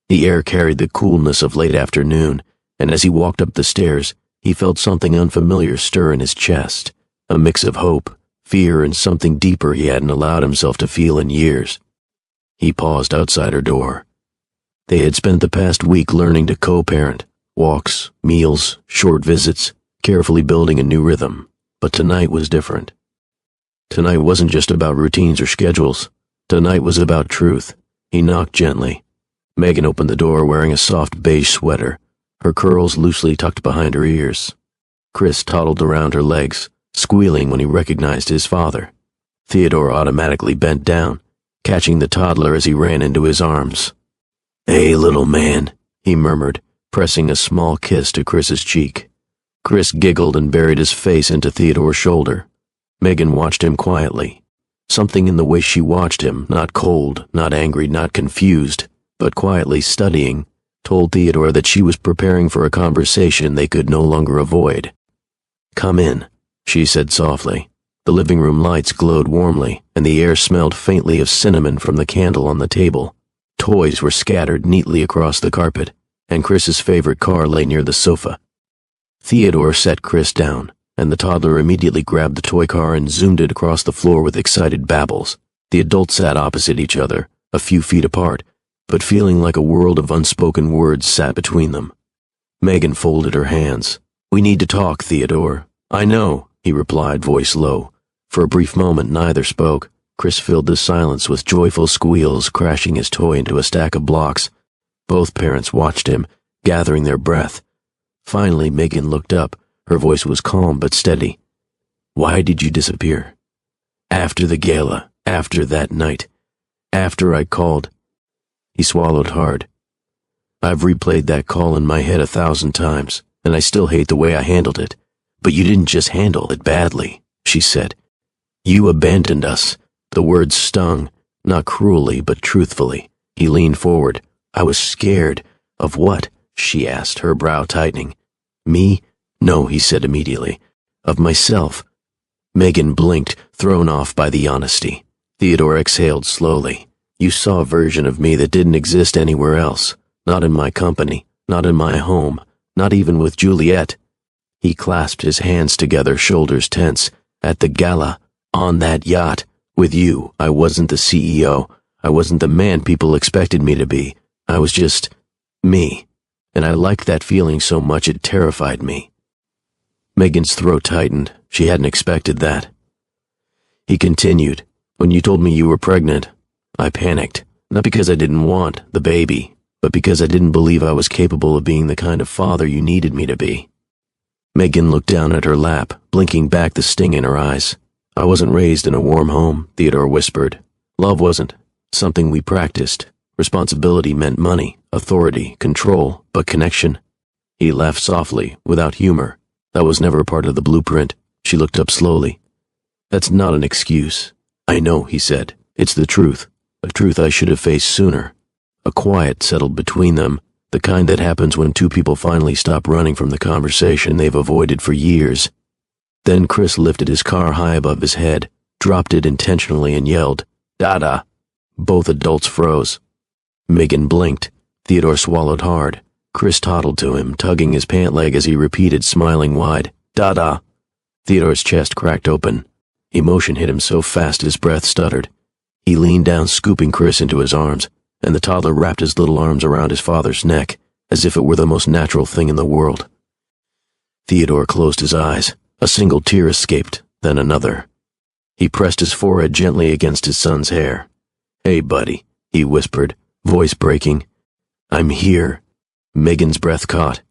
The air carried the coolness of late afternoon, and as he walked up the stairs, he felt something unfamiliar stir in his chest, a mix of hope, fear, and something deeper he hadn't allowed himself to feel in years. He paused outside her door. They had spent the past week learning to co-parent, walks, meals, short visits, carefully building a new rhythm. But tonight was different. Tonight wasn't just about routines or schedules. Tonight was about truth. He knocked gently. Megan opened the door wearing a soft beige sweater, her curls loosely tucked behind her ears. Chris toddled around her legs, squealing when he recognized his father. Theodore automatically bent down, catching the toddler as he ran into his arms. Hey, little man, he murmured, pressing a small kiss to Chris's cheek. Chris giggled and buried his face into Theodore's shoulder. Megan watched him quietly. Something in the way she watched him, not cold, not angry, not confused, but quietly studying, told Theodore that she was preparing for a conversation they could no longer avoid. Come in, she said softly. The living room lights glowed warmly, and the air smelled faintly of cinnamon from the candle on the table. Toys were scattered neatly across the carpet, and Chris's favorite car lay near the sofa. Theodore set Chris down, and the toddler immediately grabbed the toy car and zoomed it across the floor with excited babbles. The adults sat opposite each other, a few feet apart, but feeling like a world of unspoken words sat between them. Megan folded her hands. We need to talk, Theodore. I know, he replied, voice low. For a brief moment, neither spoke. Chris filled the silence with joyful squeals, crashing his toy into a stack of blocks. Both parents watched him, gathering their breath. Finally, Megan looked up. Her voice was calm but steady. Why did you disappear? After the gala, after that night, after I called. He swallowed hard. I've replayed that call in my head 1,000 times, and I still hate the way I handled it. But you didn't just handle it badly, she said. You abandoned us. The words stung, not cruelly but truthfully. He leaned forward. I was scared. Of what? She asked, her brow tightening. Me? No, he said immediately. Of myself. Megan blinked, thrown off by the honesty. Theodore exhaled slowly. You saw a version of me that didn't exist anywhere else. Not in my company, not in my home, not even with Juliet. He clasped his hands together, shoulders tense. At the gala, on that yacht, with you, I wasn't the CEO. I wasn't the man people expected me to be. I was just me. And I liked that feeling so much it terrified me. Megan's throat tightened. She hadn't expected that. He continued, "When you told me you were pregnant, I panicked. Not because I didn't want the baby, but because I didn't believe I was capable of being the kind of father you needed me to be." Megan looked down at her lap, blinking back the sting in her eyes. "I wasn't raised in a warm home," Theodore whispered. "Love wasn't something we practiced. Responsibility meant money, authority, control, but connection." He laughed softly, without humor. "That was never a part of the blueprint." She looked up slowly. "That's not an excuse." "I know," he said. "It's the truth. A truth I should have faced sooner." A quiet settled between them, the kind that happens when two people finally stop running from the conversation they've avoided for years. Then Chris lifted his car high above his head, dropped it intentionally, and yelled, "Dada!" Both adults froze. Megan blinked. Theodore swallowed hard. Chris toddled to him, tugging his pant leg as he repeated, smiling wide, "Dada!" Theodore's chest cracked open. Emotion hit him so fast his breath stuttered. He leaned down, scooping Chris into his arms, and the toddler wrapped his little arms around his father's neck, as if it were the most natural thing in the world. Theodore closed his eyes. A single tear escaped, then another. He pressed his forehead gently against his son's hair. "Hey, buddy," he whispered, voice breaking. "I'm here." Megan's breath caught.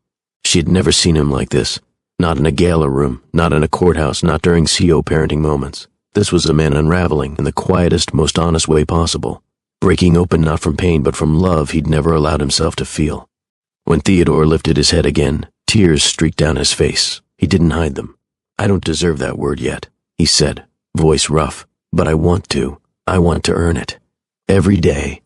She had never seen him like this. Not in a gala room, not in a courthouse, not during CO parenting moments. This was a man unraveling in the quietest, most honest way possible. Breaking open not from pain but from love he'd never allowed himself to feel. When Theodore lifted his head again, tears streaked down his face. He didn't hide them. "I don't deserve that word yet," he said, voice rough, "but I want to. I want to earn it. Every day."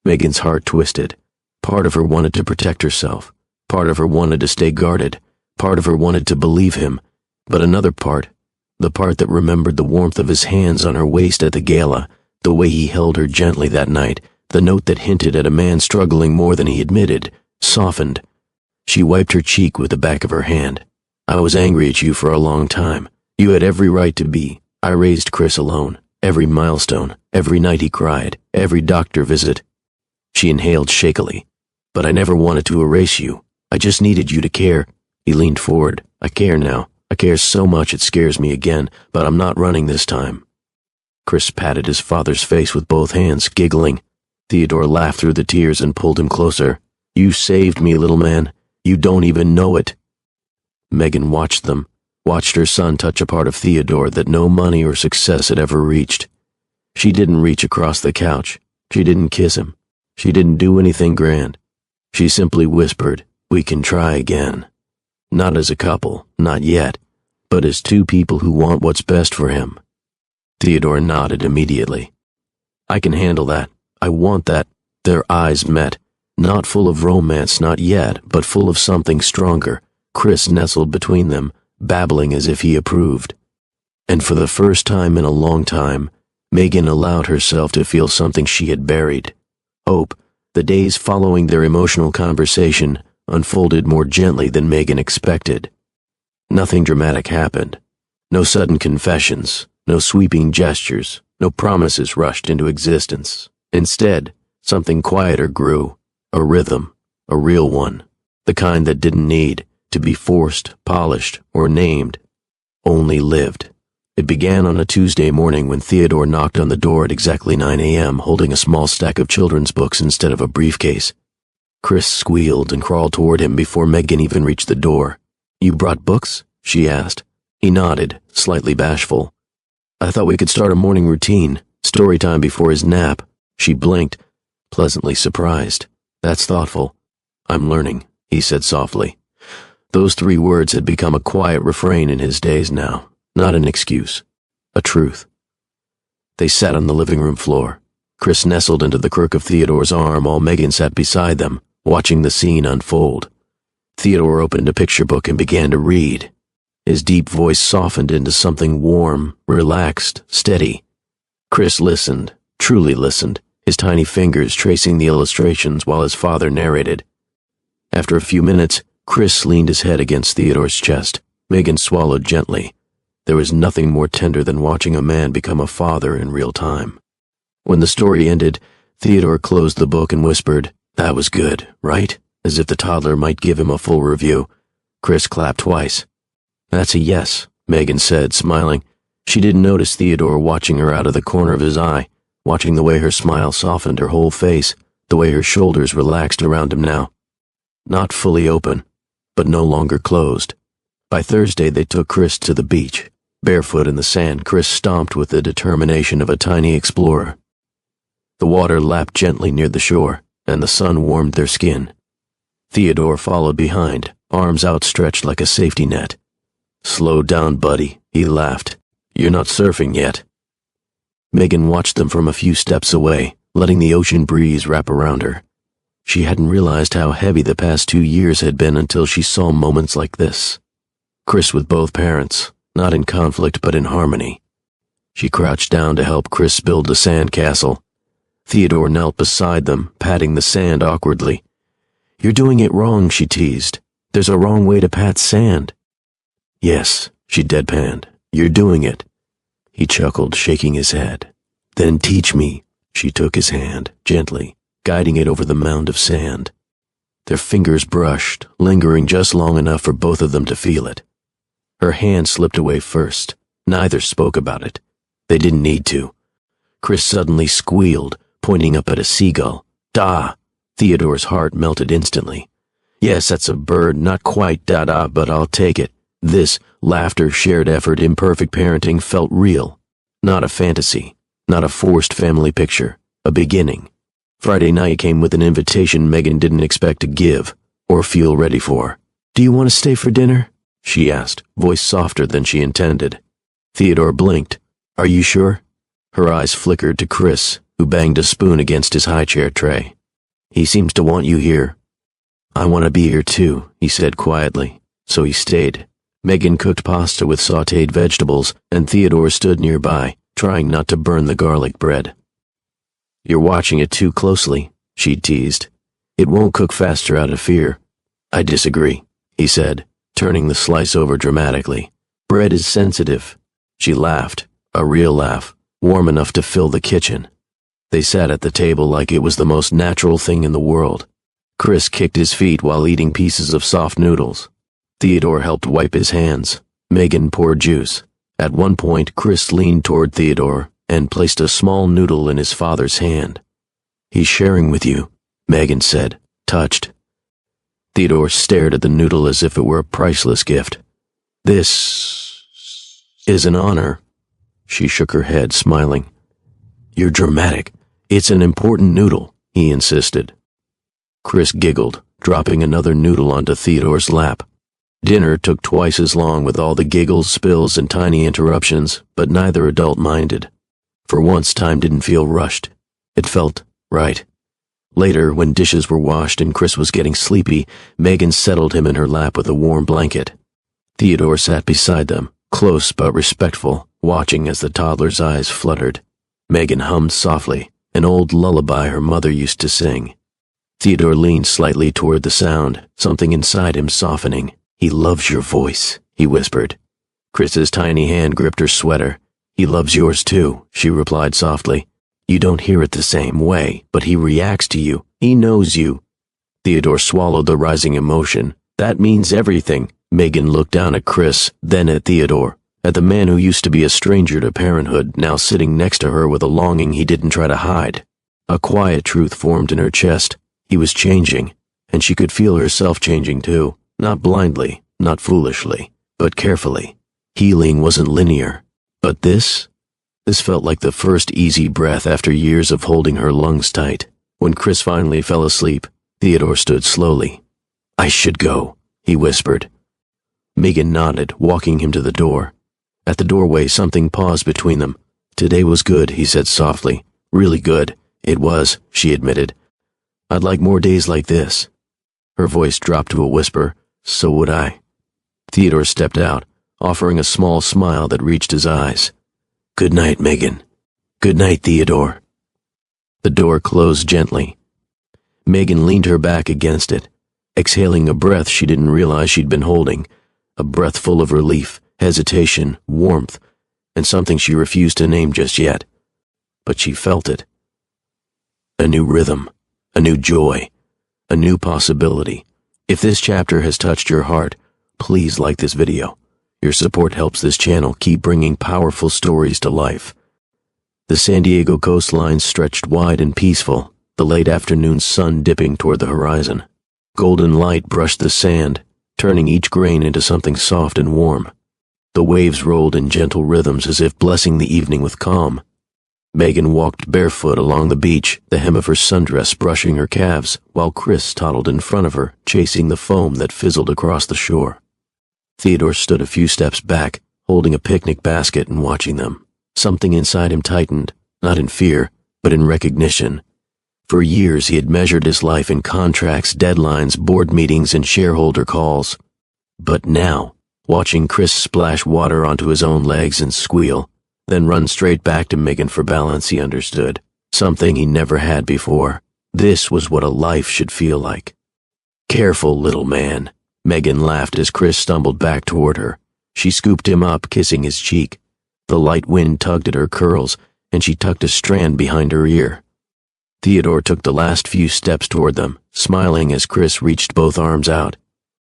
Megan's heart twisted. Part of her wanted to protect herself. Part of her wanted to stay guarded. Part of her wanted to believe him. But another part, the part that remembered the warmth of his hands on her waist at the gala, the way he held her gently that night, the note that hinted at a man struggling more than he admitted, softened. She wiped her cheek with the back of her hand. "I was angry at you for a long time. You had every right to be. I raised Chris alone. Every milestone, every night he cried, every doctor visit." She inhaled shakily. "But I never wanted to erase you. I just needed you to care." He leaned forward. "I care now. I care so much it scares me again, but I'm not running this time." Chris patted his father's face with both hands, giggling. Theodore laughed through the tears and pulled him closer. "You saved me, little man. You don't even know it." Megan watched them, watched her son touch a part of Theodore that no money or success had ever reached. She didn't reach across the couch. She didn't kiss him. She didn't do anything grand. She simply whispered, "We can try again." Not as a couple, not yet, but as two people who want what's best for him. Theodore nodded immediately. "I can handle that. I want that." Their eyes met, not full of romance, not yet, but full of something stronger. Chris nestled between them, babbling as if he approved. And for the first time in a long time, Megan allowed herself to feel something she had buried. Hope. The days following their emotional conversation unfolded more gently than Megan expected. Nothing dramatic happened. No sudden confessions, no sweeping gestures, no promises rushed into existence. Instead, something quieter grew, a rhythm, a real one, the kind that didn't need to be forced, polished, or named, only lived. It began on a Tuesday morning when Theodore knocked on the door at exactly 9 a.m., holding a small stack of children's books instead of a briefcase. Chris squealed and crawled toward him before Megan even reached the door. "You brought books?" she asked. He nodded, slightly bashful. "I thought we could start a morning routine, story time before his nap." She blinked, pleasantly surprised. "That's thoughtful." "I'm learning," he said softly. Those 3 words had become a quiet refrain in his days now, not an excuse, a truth. They sat on the living room floor. Chris nestled into the crook of Theodore's arm while Megan sat beside them, watching the scene unfold. Theodore opened a picture book and began to read. His deep voice softened into something warm, relaxed, steady. Chris listened, truly listened, his tiny fingers tracing the illustrations while his father narrated. After a few minutes, Chris leaned his head against Theodore's chest. Megan swallowed gently. There was nothing more tender than watching a man become a father in real time. When the story ended, Theodore closed the book and whispered, "That was good, right?" As if the toddler might give him a full review. Chris clapped twice. That's a yes, Megan said, smiling. She didn't notice Theodore watching her out of the corner of his eye, watching the way her smile softened her whole face, the way her shoulders relaxed around him now. Not fully open, but no longer closed. By Thursday, they took Chris to the beach. Barefoot in the sand, Chris stomped with the determination of a tiny explorer. The water lapped gently near the shore, and the sun warmed their skin. Theodore followed behind, arms outstretched like a safety net. "Slow down, buddy," he laughed. "You're not surfing yet." Megan watched them from a few steps away, letting the ocean breeze wrap around her. She hadn't realized how heavy the past 2 years had been until she saw moments like this. Chris with both parents, not in conflict but in harmony. She crouched down to help Chris build the sand castle. Theodore knelt beside them, patting the sand awkwardly. "You're doing it wrong," she teased. "There's a wrong way to pat sand." "Yes," she deadpanned. "You're doing it." He chuckled, shaking his head. "Then teach me." She took his hand, gently, guiding it over the mound of sand. Their fingers brushed, lingering just long enough for both of them to feel it. Her hand slipped away first. Neither spoke about it. They didn't need to. Chris suddenly squealed, pointing up at a seagull. "Da!" Theodore's heart melted instantly. "Yes, that's a bird, not quite da-da, but I'll take it." This laughter, shared effort, imperfect parenting felt real. Not a fantasy, not a forced family picture, a beginning. Friday night came with an invitation Megan didn't expect to give or feel ready for. "Do you want to stay for dinner?" she asked, voice softer than she intended. Theodore blinked. "Are you sure?" Her eyes flickered to Chris, who banged a spoon against his high chair tray. "He seems to want you here." "I want to be here too," he said quietly, so he stayed. Megan cooked pasta with sautéed vegetables, and Theodore stood nearby, trying not to burn the garlic bread. "You're watching it too closely," she teased. "It won't cook faster out of fear." "I disagree," he said, turning the slice over dramatically. "Bread is sensitive." She laughed, a real laugh, warm enough to fill the kitchen. They sat at the table like it was the most natural thing in the world. Chris kicked his feet while eating pieces of soft noodles. Theodore helped wipe his hands. Megan poured juice. At one point, Chris leaned toward Theodore and placed a small noodle in his father's hand. "He's sharing with you," Megan said, touched. Theodore stared at the noodle as if it were a priceless gift. "This is an honor." She shook her head, smiling. "You're dramatic. It's an important noodle," he insisted. Chris giggled, dropping another noodle onto Theodore's lap. Dinner took twice as long with all the giggles, spills, and tiny interruptions, but neither adult minded. For once, time didn't feel rushed. It felt right. Later, when dishes were washed and Chris was getting sleepy, Megan settled him in her lap with a warm blanket. Theodore sat beside them, close but respectful, watching as the toddler's eyes fluttered. Megan hummed softly, an old lullaby her mother used to sing. Theodore leaned slightly toward the sound, something inside him softening. "He loves your voice," he whispered. Chris's tiny hand gripped her sweater. "He loves yours too," she replied softly. "You don't hear it the same way, but he reacts to you. He knows you." Theodore swallowed the rising emotion. "That means everything." Megan looked down at Chris, then at Theodore, at the man who used to be a stranger to parenthood, now sitting next to her with a longing he didn't try to hide. A quiet truth formed in her chest. He was changing, and she could feel herself changing too. Not blindly, not foolishly, but carefully. Healing wasn't linear. But this felt like the first easy breath after years of holding her lungs tight. When Chris finally fell asleep, Theodore stood slowly. "I should go," he whispered. Megan nodded, walking him to the door. At the doorway, something paused between them. "Today was good," he said softly. "Really good." "It was," she admitted. "I'd like more days like this." Her voice dropped to a whisper. "So would I." Theodore stepped out, offering a small smile that reached his eyes. "Good night, Megan." "Good night, Theodore." The door closed gently. Megan leaned her back against it, exhaling a breath she didn't realize she'd been holding, a breath full of relief, hesitation, warmth, and something she refused to name just yet. But she felt it. A new rhythm, a new joy, a new possibility. If this chapter has touched your heart, please like this video. Your support helps this channel keep bringing powerful stories to life. The San Diego coastline stretched wide and peaceful, the late afternoon sun dipping toward the horizon. Golden light brushed the sand, turning each grain into something soft and warm. The waves rolled in gentle rhythms as if blessing the evening with calm. Megan walked barefoot along the beach, the hem of her sundress brushing her calves, while Chris toddled in front of her, chasing the foam that fizzled across the shore. Theodore stood a few steps back, holding a picnic basket and watching them. Something inside him tightened, not in fear, but in recognition. For years he had measured his life in contracts, deadlines, board meetings, and shareholder calls. But now, watching Chris splash water onto his own legs and squeal, then run straight back to Megan for balance, he understood. Something he never had before. This was what a life should feel like. "Careful, little man," Megan laughed as Chris stumbled back toward her. She scooped him up, kissing his cheek. The light wind tugged at her curls, and she tucked a strand behind her ear. Theodore took the last few steps toward them, smiling as Chris reached both arms out.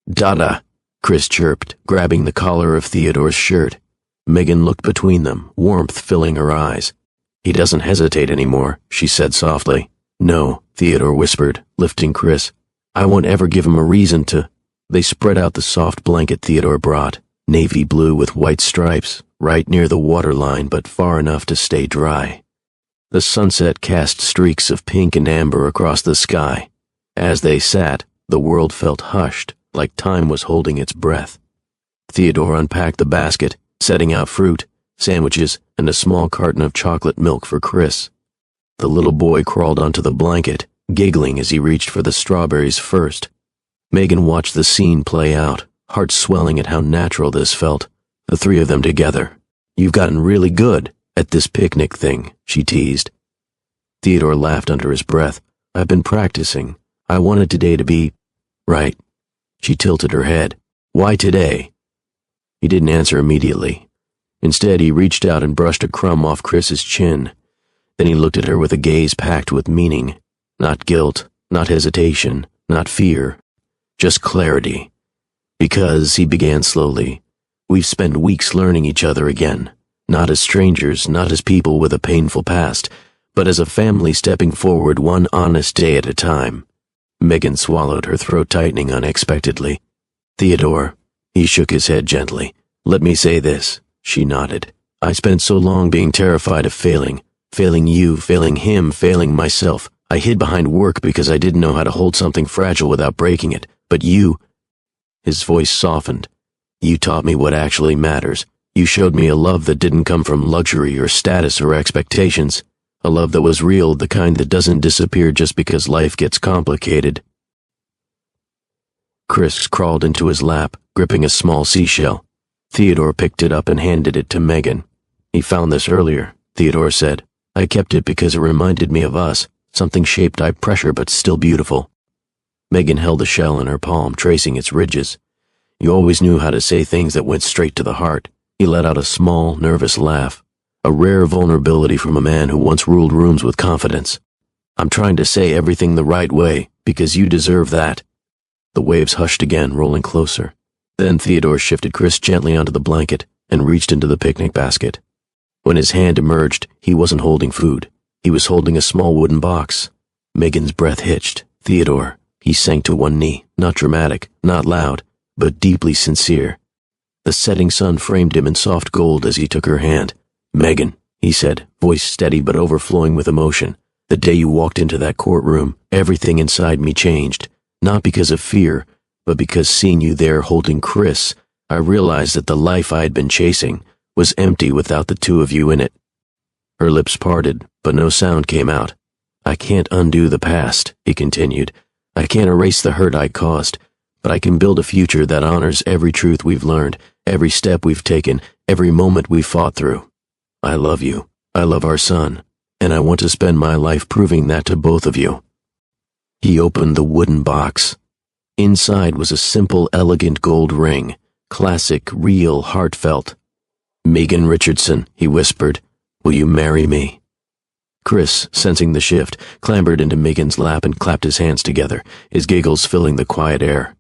"Dada," Chris chirped, grabbing the collar of Theodore's shirt. Megan looked between them, warmth filling her eyes. "He doesn't hesitate anymore," she said softly. "No," Theodore whispered, lifting Chris. "I won't ever give him a reason to—" They spread out the soft blanket Theodore brought, navy blue with white stripes, right near the waterline but far enough to stay dry. The sunset cast streaks of pink and amber across the sky. As they sat, the world felt hushed, like time was holding its breath. Theodore unpacked the basket, setting out fruit, sandwiches, and a small carton of chocolate milk for Chris. The little boy crawled onto the blanket, giggling as he reached for the strawberries first. Megan watched the scene play out, heart swelling at how natural this felt, the three of them together. "You've gotten really good at this picnic thing," she teased. Theodore laughed under his breath. "I've been practicing. I wanted today to be right." She tilted her head. "Why today?" He didn't answer immediately. Instead, he reached out and brushed a crumb off Chris's chin. Then he looked at her with a gaze packed with meaning. Not guilt, not hesitation, not fear. Just clarity. "Because," he began slowly, "we've spent weeks learning each other again. Not as strangers, not as people with a painful past, but as a family stepping forward one honest day at a time." Megan swallowed, her throat tightening unexpectedly. "Theodore," he shook his head gently. "Let me say this." She nodded. "I spent so long being terrified of failing you, failing him, failing myself. I hid behind work because I didn't know how to hold something fragile without breaking it. But you—" His voice softened. "You taught me what actually matters. You showed me a love that didn't come from luxury or status or expectations. A love that was real, the kind that doesn't disappear just because life gets complicated." Chris crawled into his lap, gripping a small seashell. Theodore picked it up and handed it to Megan. "He found this earlier," Theodore said. "I kept it because it reminded me of us, something shaped by pressure but still beautiful." Megan held the shell in her palm, tracing its ridges. "You always knew how to say things that went straight to the heart." He let out a small, nervous laugh, a rare vulnerability from a man who once ruled rooms with confidence. "I'm trying to say everything the right way, because you deserve that." The waves hushed again, rolling closer. Then Theodore shifted Chris gently onto the blanket and reached into the picnic basket. When his hand emerged, he wasn't holding food. He was holding a small wooden box. Megan's breath hitched. "Theodore." He sank to one knee, not dramatic, not loud, but deeply sincere. The setting sun framed him in soft gold as he took her hand. "Megan," he said, voice steady but overflowing with emotion. "The day you walked into that courtroom, everything inside me changed. Not because of fear, but because seeing you there holding Chris, I realized that the life I had been chasing was empty without the two of you in it." Her lips parted, but no sound came out. "I can't undo the past," he continued. "I can't erase the hurt I caused, but I can build a future that honors every truth we've learned, every step we've taken, every moment we've fought through. I love you. I love our son, and I want to spend my life proving that to both of you." He opened the wooden box. Inside was a simple, elegant gold ring, classic, real, heartfelt. "Megan Richardson," he whispered, "will you marry me?" Chris, sensing the shift, clambered into Megan's lap and clapped his hands together, his giggles filling the quiet air.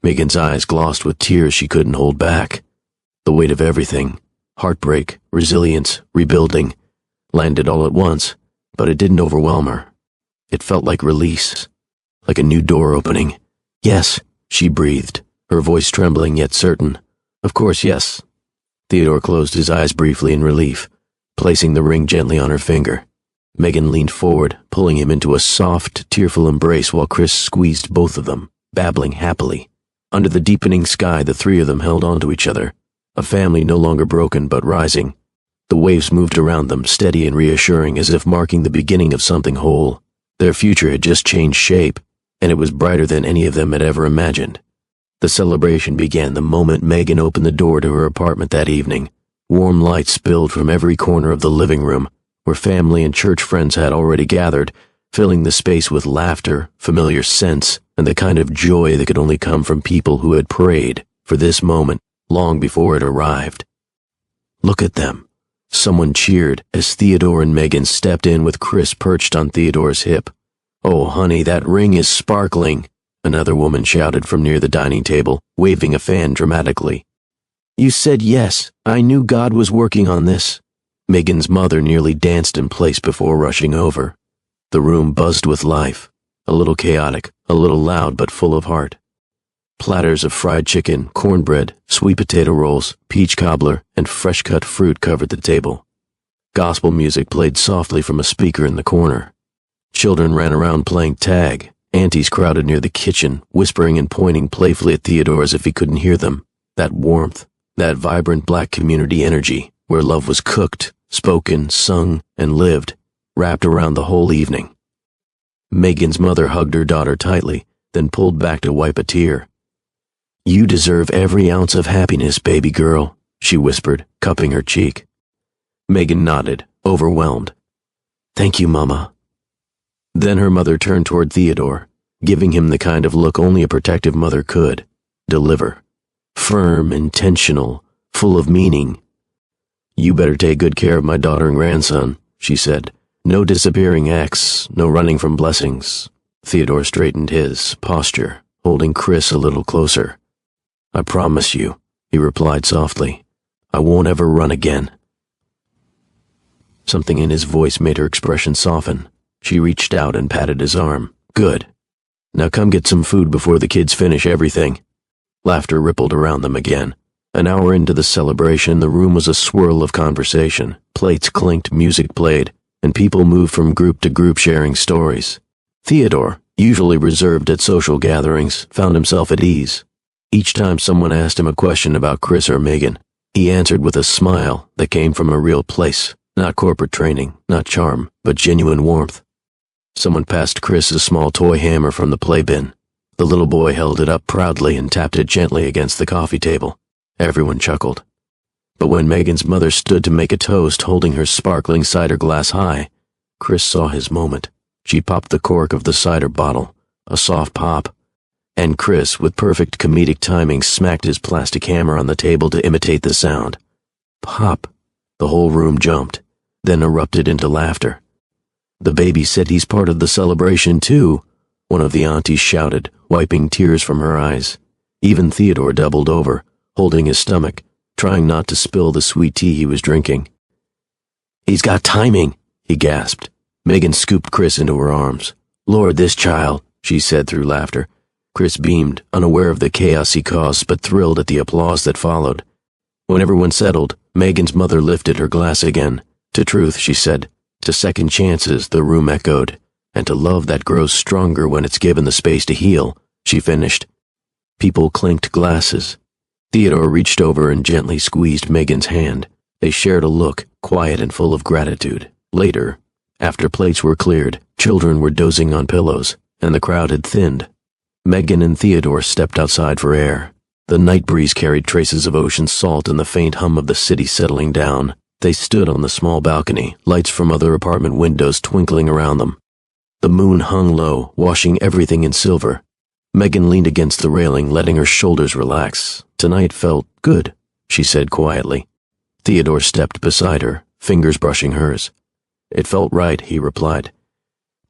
Megan's eyes glossed with tears she couldn't hold back. The weight of everything, heartbreak, resilience, rebuilding, landed all at once, but it didn't overwhelm her. It felt like release, like a new door opening. Yes, she breathed, her voice trembling yet certain. Of course, yes. Theodore closed his eyes briefly in relief, placing the ring gently on her finger. Megan leaned forward, pulling him into a soft, tearful embrace while Chris squeezed both of them, babbling happily. Under the deepening sky, the three of them held onto each other, a family no longer broken but rising. The waves moved around them, steady and reassuring, as if marking the beginning of something whole. Their future had just changed shape, and it was brighter than any of them had ever imagined. The celebration began the moment Megan opened the door to her apartment that evening. Warm light spilled from every corner of the living room, where family and church friends had already gathered, filling the space with laughter, familiar scents, and the kind of joy that could only come from people who had prayed for this moment long before it arrived. Look at them. Someone cheered as Theodore and Megan stepped in with Chris perched on Theodore's hip. Oh, honey, that ring is sparkling, another woman shouted from near the dining table, waving a fan dramatically. You said yes. I knew God was working on this. Megan's mother nearly danced in place before rushing over. The room buzzed with life, a little chaotic, a little loud but full of heart. Platters of fried chicken, cornbread, sweet potato rolls, peach cobbler, and fresh-cut fruit covered the table. Gospel music played softly from a speaker in the corner. Children ran around playing tag. Aunties crowded near the kitchen, whispering and pointing playfully at Theodore as if he couldn't hear them. That warmth, that vibrant black community energy, where love was cooked, spoken, sung, and lived, wrapped around the whole evening. Megan's mother hugged her daughter tightly, then pulled back to wipe a tear. You deserve every ounce of happiness, baby girl, she whispered, cupping her cheek. Megan nodded, overwhelmed. Thank you, Mama. Then her mother turned toward Theodore, giving him the kind of look only a protective mother could deliver. Firm, intentional, full of meaning. You better take good care of my daughter and grandson, she said. No disappearing acts, no running from blessings. Theodore straightened his posture, holding Chris a little closer. I promise you, he replied softly. I won't ever run again. Something in his voice made her expression soften. She reached out and patted his arm. Good. Now come get some food before the kids finish everything. Laughter rippled around them again. An hour into the celebration, the room was a swirl of conversation. Plates clinked, music played, and people moved from group to group sharing stories. Theodore, usually reserved at social gatherings, found himself at ease. Each time someone asked him a question about Chris or Megan, he answered with a smile that came from a real place, not corporate training, not charm, but genuine warmth. Someone passed Chris a small toy hammer from the playbin. The little boy held it up proudly and tapped it gently against the coffee table. Everyone chuckled. But when Megan's mother stood to make a toast holding her sparkling cider glass high, Chris saw his moment. She popped the cork of the cider bottle, a soft pop, and Chris, with perfect comedic timing, smacked his plastic hammer on the table to imitate the sound. Pop! The whole room jumped, then erupted into laughter. The baby said he's part of the celebration too, one of the aunties shouted, wiping tears from her eyes. Even Theodore doubled over, holding his stomach, trying not to spill the sweet tea he was drinking. He's got timing, he gasped. Megan scooped Chris into her arms. Lord, this child, she said through laughter. Chris beamed, unaware of the chaos he caused, but thrilled at the applause that followed. When everyone settled, Megan's mother lifted her glass again. To truth, she said. To second chances, the room echoed. And to love that grows stronger when it's given the space to heal, she finished. People clinked glasses. Theodore reached over and gently squeezed Megan's hand. They shared a look, quiet and full of gratitude. Later, after plates were cleared, children were dozing on pillows, and the crowd had thinned. Megan and Theodore stepped outside for air. The night breeze carried traces of ocean salt and the faint hum of the city settling down. They stood on the small balcony, lights from other apartment windows twinkling around them. The moon hung low, washing everything in silver. Megan leaned against the railing, letting her shoulders relax. Tonight felt good, she said quietly. Theodore stepped beside her, fingers brushing hers. It felt right, he replied.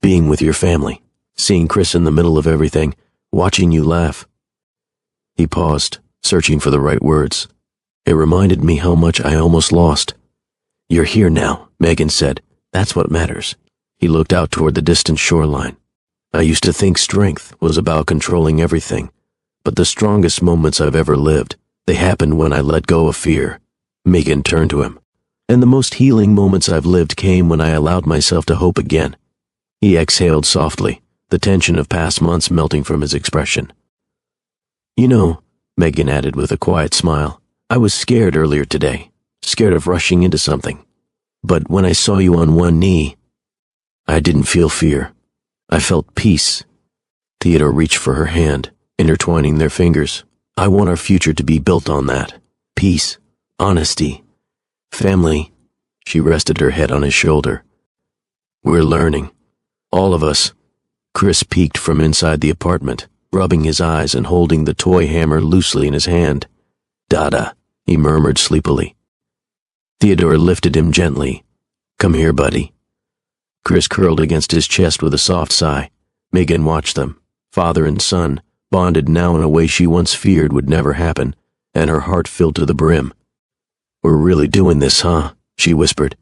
Being with your family, seeing Chris in the middle of everything, watching you laugh. He paused, searching for the right words. It reminded me how much I almost lost. You're here now, Megan said. That's what matters. He looked out toward the distant shoreline. I used to think strength was about controlling everything, but the strongest moments I've ever lived, they happened when I let go of fear. Megan turned to him. And the most healing moments I've lived came when I allowed myself to hope again. He exhaled softly, the tension of past months melting from his expression. You know, Megan added with a quiet smile, I was scared earlier today, scared of rushing into something. But when I saw you on one knee, I didn't feel fear. I felt peace. Theodore reached for her hand, intertwining their fingers. I want our future to be built on that. Peace, honesty, family. She rested her head on his shoulder. We're learning. All of us. Chris peeked from inside the apartment, rubbing his eyes and holding the toy hammer loosely in his hand. Dada, he murmured sleepily. Theodore lifted him gently. Come here, buddy. Chris curled against his chest with a soft sigh. Megan watched them, father and son, bonded now in a way she once feared would never happen, and her heart filled to the brim. We're really doing this, huh? She whispered.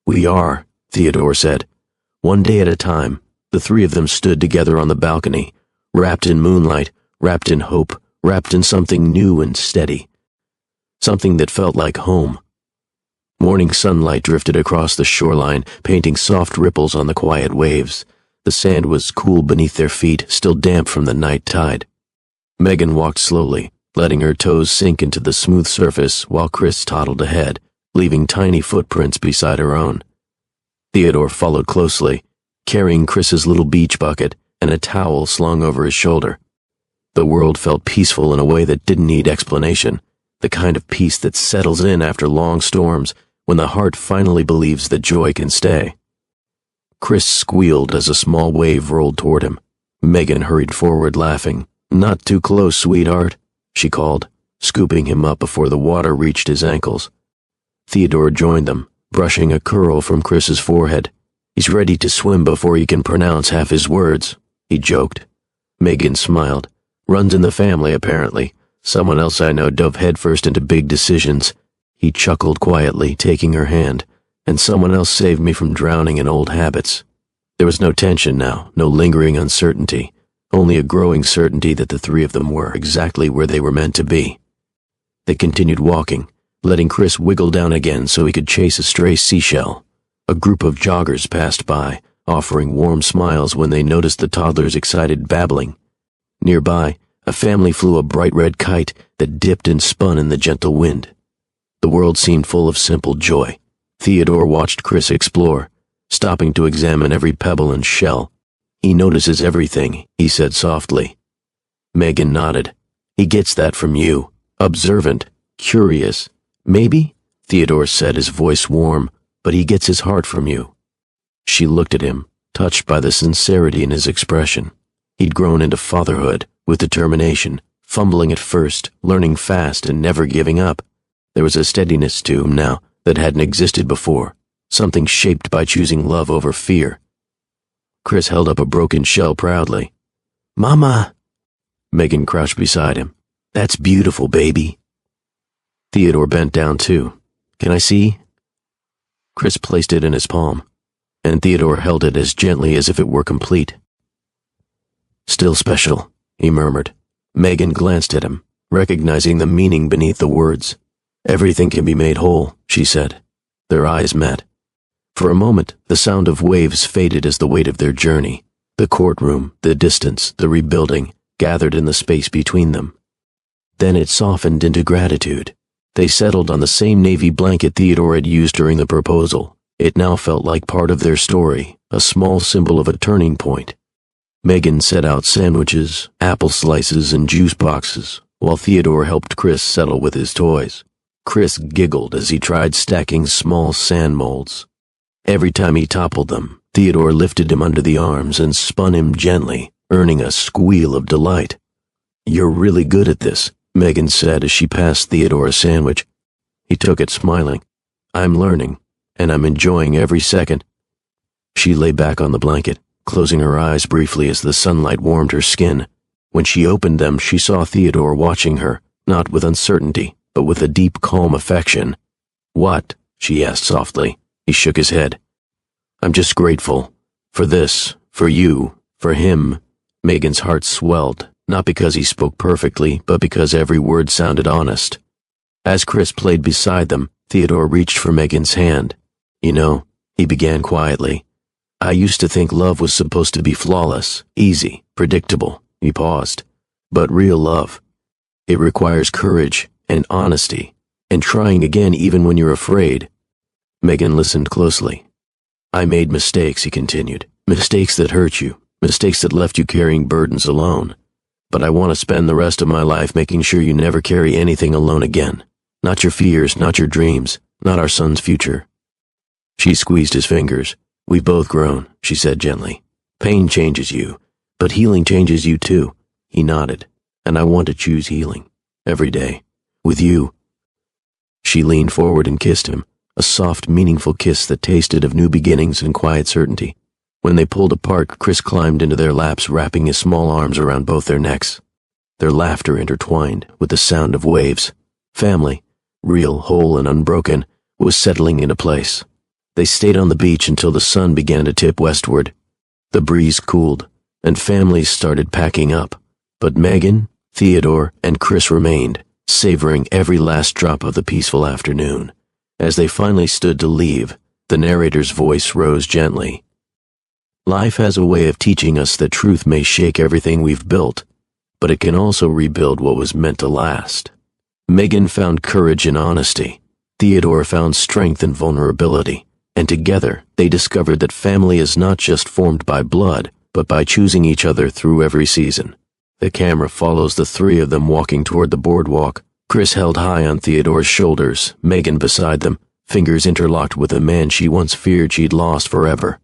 We are, Theodore said. One day at a time, the three of them stood together on the balcony, wrapped in moonlight, wrapped in hope, wrapped in something new and steady. Something that felt like home. Morning sunlight drifted across the shoreline, painting soft ripples on the quiet waves. The sand was cool beneath their feet, still damp from the night tide. Megan walked slowly, letting her toes sink into the smooth surface while Chris toddled ahead, leaving tiny footprints beside her own. Theodore followed closely, carrying Chris's little beach bucket and a towel slung over his shoulder. The world felt peaceful in a way that didn't need explanation, the kind of peace that settles in after long storms, when the heart finally believes that joy can stay. Chris squealed as a small wave rolled toward him. Megan hurried forward, laughing. Not too close, sweetheart, she called, scooping him up before the water reached his ankles. Theodore joined them, brushing a curl from Chris's forehead. He's ready to swim before he can pronounce half his words, he joked. Megan smiled. Runs in the family, apparently. Someone else I know dove headfirst into big decisions. He chuckled quietly, taking her hand, and someone else saved me from drowning in old habits. There was no tension now, no lingering uncertainty, only a growing certainty that the three of them were exactly where they were meant to be. They continued walking, letting Chris wiggle down again so he could chase a stray seashell. A group of joggers passed by, offering warm smiles when they noticed the toddler's excited babbling. Nearby, a family flew a bright red kite that dipped and spun in the gentle wind. The world seemed full of simple joy. Theodore watched Chris explore, stopping to examine every pebble and shell. He notices everything, he said softly. Megan nodded. He gets that from you. Observant, curious. Maybe, Theodore said, his voice warm, but he gets his heart from you. She looked at him, touched by the sincerity in his expression. He'd grown into fatherhood, with determination, fumbling at first, learning fast and never giving up. There was a steadiness to him now that hadn't existed before, something shaped by choosing love over fear. Chris held up a broken shell proudly. Mama! Megan crouched beside him. That's beautiful, baby. Theodore bent down too. Can I see? Chris placed it in his palm, and Theodore held it as gently as if it were complete. Still special, he murmured. Megan glanced at him, recognizing the meaning beneath the words. Everything can be made whole, she said. Their eyes met. For a moment, the sound of waves faded as the weight of their journey. The courtroom, the distance, the rebuilding, gathered in the space between them. Then it softened into gratitude. They settled on the same navy blanket Theodore had used during the proposal. It now felt like part of their story, a small symbol of a turning point. Megan set out sandwiches, apple slices, and juice boxes, while Theodore helped Chris settle with his toys. Chris giggled as he tried stacking small sand molds. Every time he toppled them, Theodore lifted him under the arms and spun him gently, earning a squeal of delight. You're really good at this, Megan said as she passed Theodore a sandwich. He took it, smiling. I'm learning, and I'm enjoying every second. She lay back on the blanket, closing her eyes briefly as the sunlight warmed her skin. When she opened them, she saw Theodore watching her, not with uncertainty, but with a deep, calm affection. "What?" she asked softly. He shook his head. "I'm just grateful. For this, for you, for him." Megan's heart swelled, not because he spoke perfectly, but because every word sounded honest. As Chris played beside them, Theodore reached for Megan's hand. "You know," he began quietly, "I used to think love was supposed to be flawless, easy, predictable." He paused. "But real love, it requires courage and honesty, and trying again even when you're afraid." Megan listened closely. "I made mistakes," he continued. "Mistakes that hurt you, mistakes that left you carrying burdens alone. But I want to spend the rest of my life making sure you never carry anything alone again. Not your fears, not your dreams, not our son's future." She squeezed his fingers. "We've both grown," she said gently. "Pain changes you, but healing changes you too." He nodded. "And I want to choose healing. Every day. With you." She leaned forward and kissed him, a soft, meaningful kiss that tasted of new beginnings and quiet certainty. When they pulled apart, Chris climbed into their laps, wrapping his small arms around both their necks. Their laughter intertwined with the sound of waves. Family, real, whole, and unbroken, was settling into place. They stayed on the beach until the sun began to tip westward. The breeze cooled, and families started packing up. But Megan, Theodore, and Chris remained, savoring every last drop of the peaceful afternoon. As they finally stood to leave, the narrator's voice rose gently. "Life has a way of teaching us that truth may shake everything we've built, but it can also rebuild what was meant to last." Megan found courage in honesty. Theodore found strength in vulnerability. And together, they discovered that family is not just formed by blood, but by choosing each other through every season. The camera follows the three of them walking toward the boardwalk. Chris held high on Theodore's shoulders, Megan beside them, fingers interlocked with a man she once feared she'd lost forever.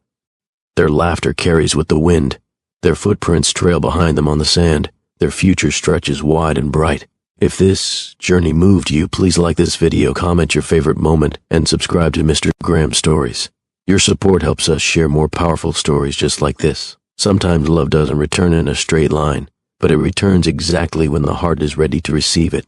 Their laughter carries with the wind. Their footprints trail behind them on the sand. Their future stretches wide and bright. If this journey moved you, please like this video, comment your favorite moment, and subscribe to Mr. Graham Stories. Your support helps us share more powerful stories just like this. Sometimes love doesn't return in a straight line, but it returns exactly when the heart is ready to receive it.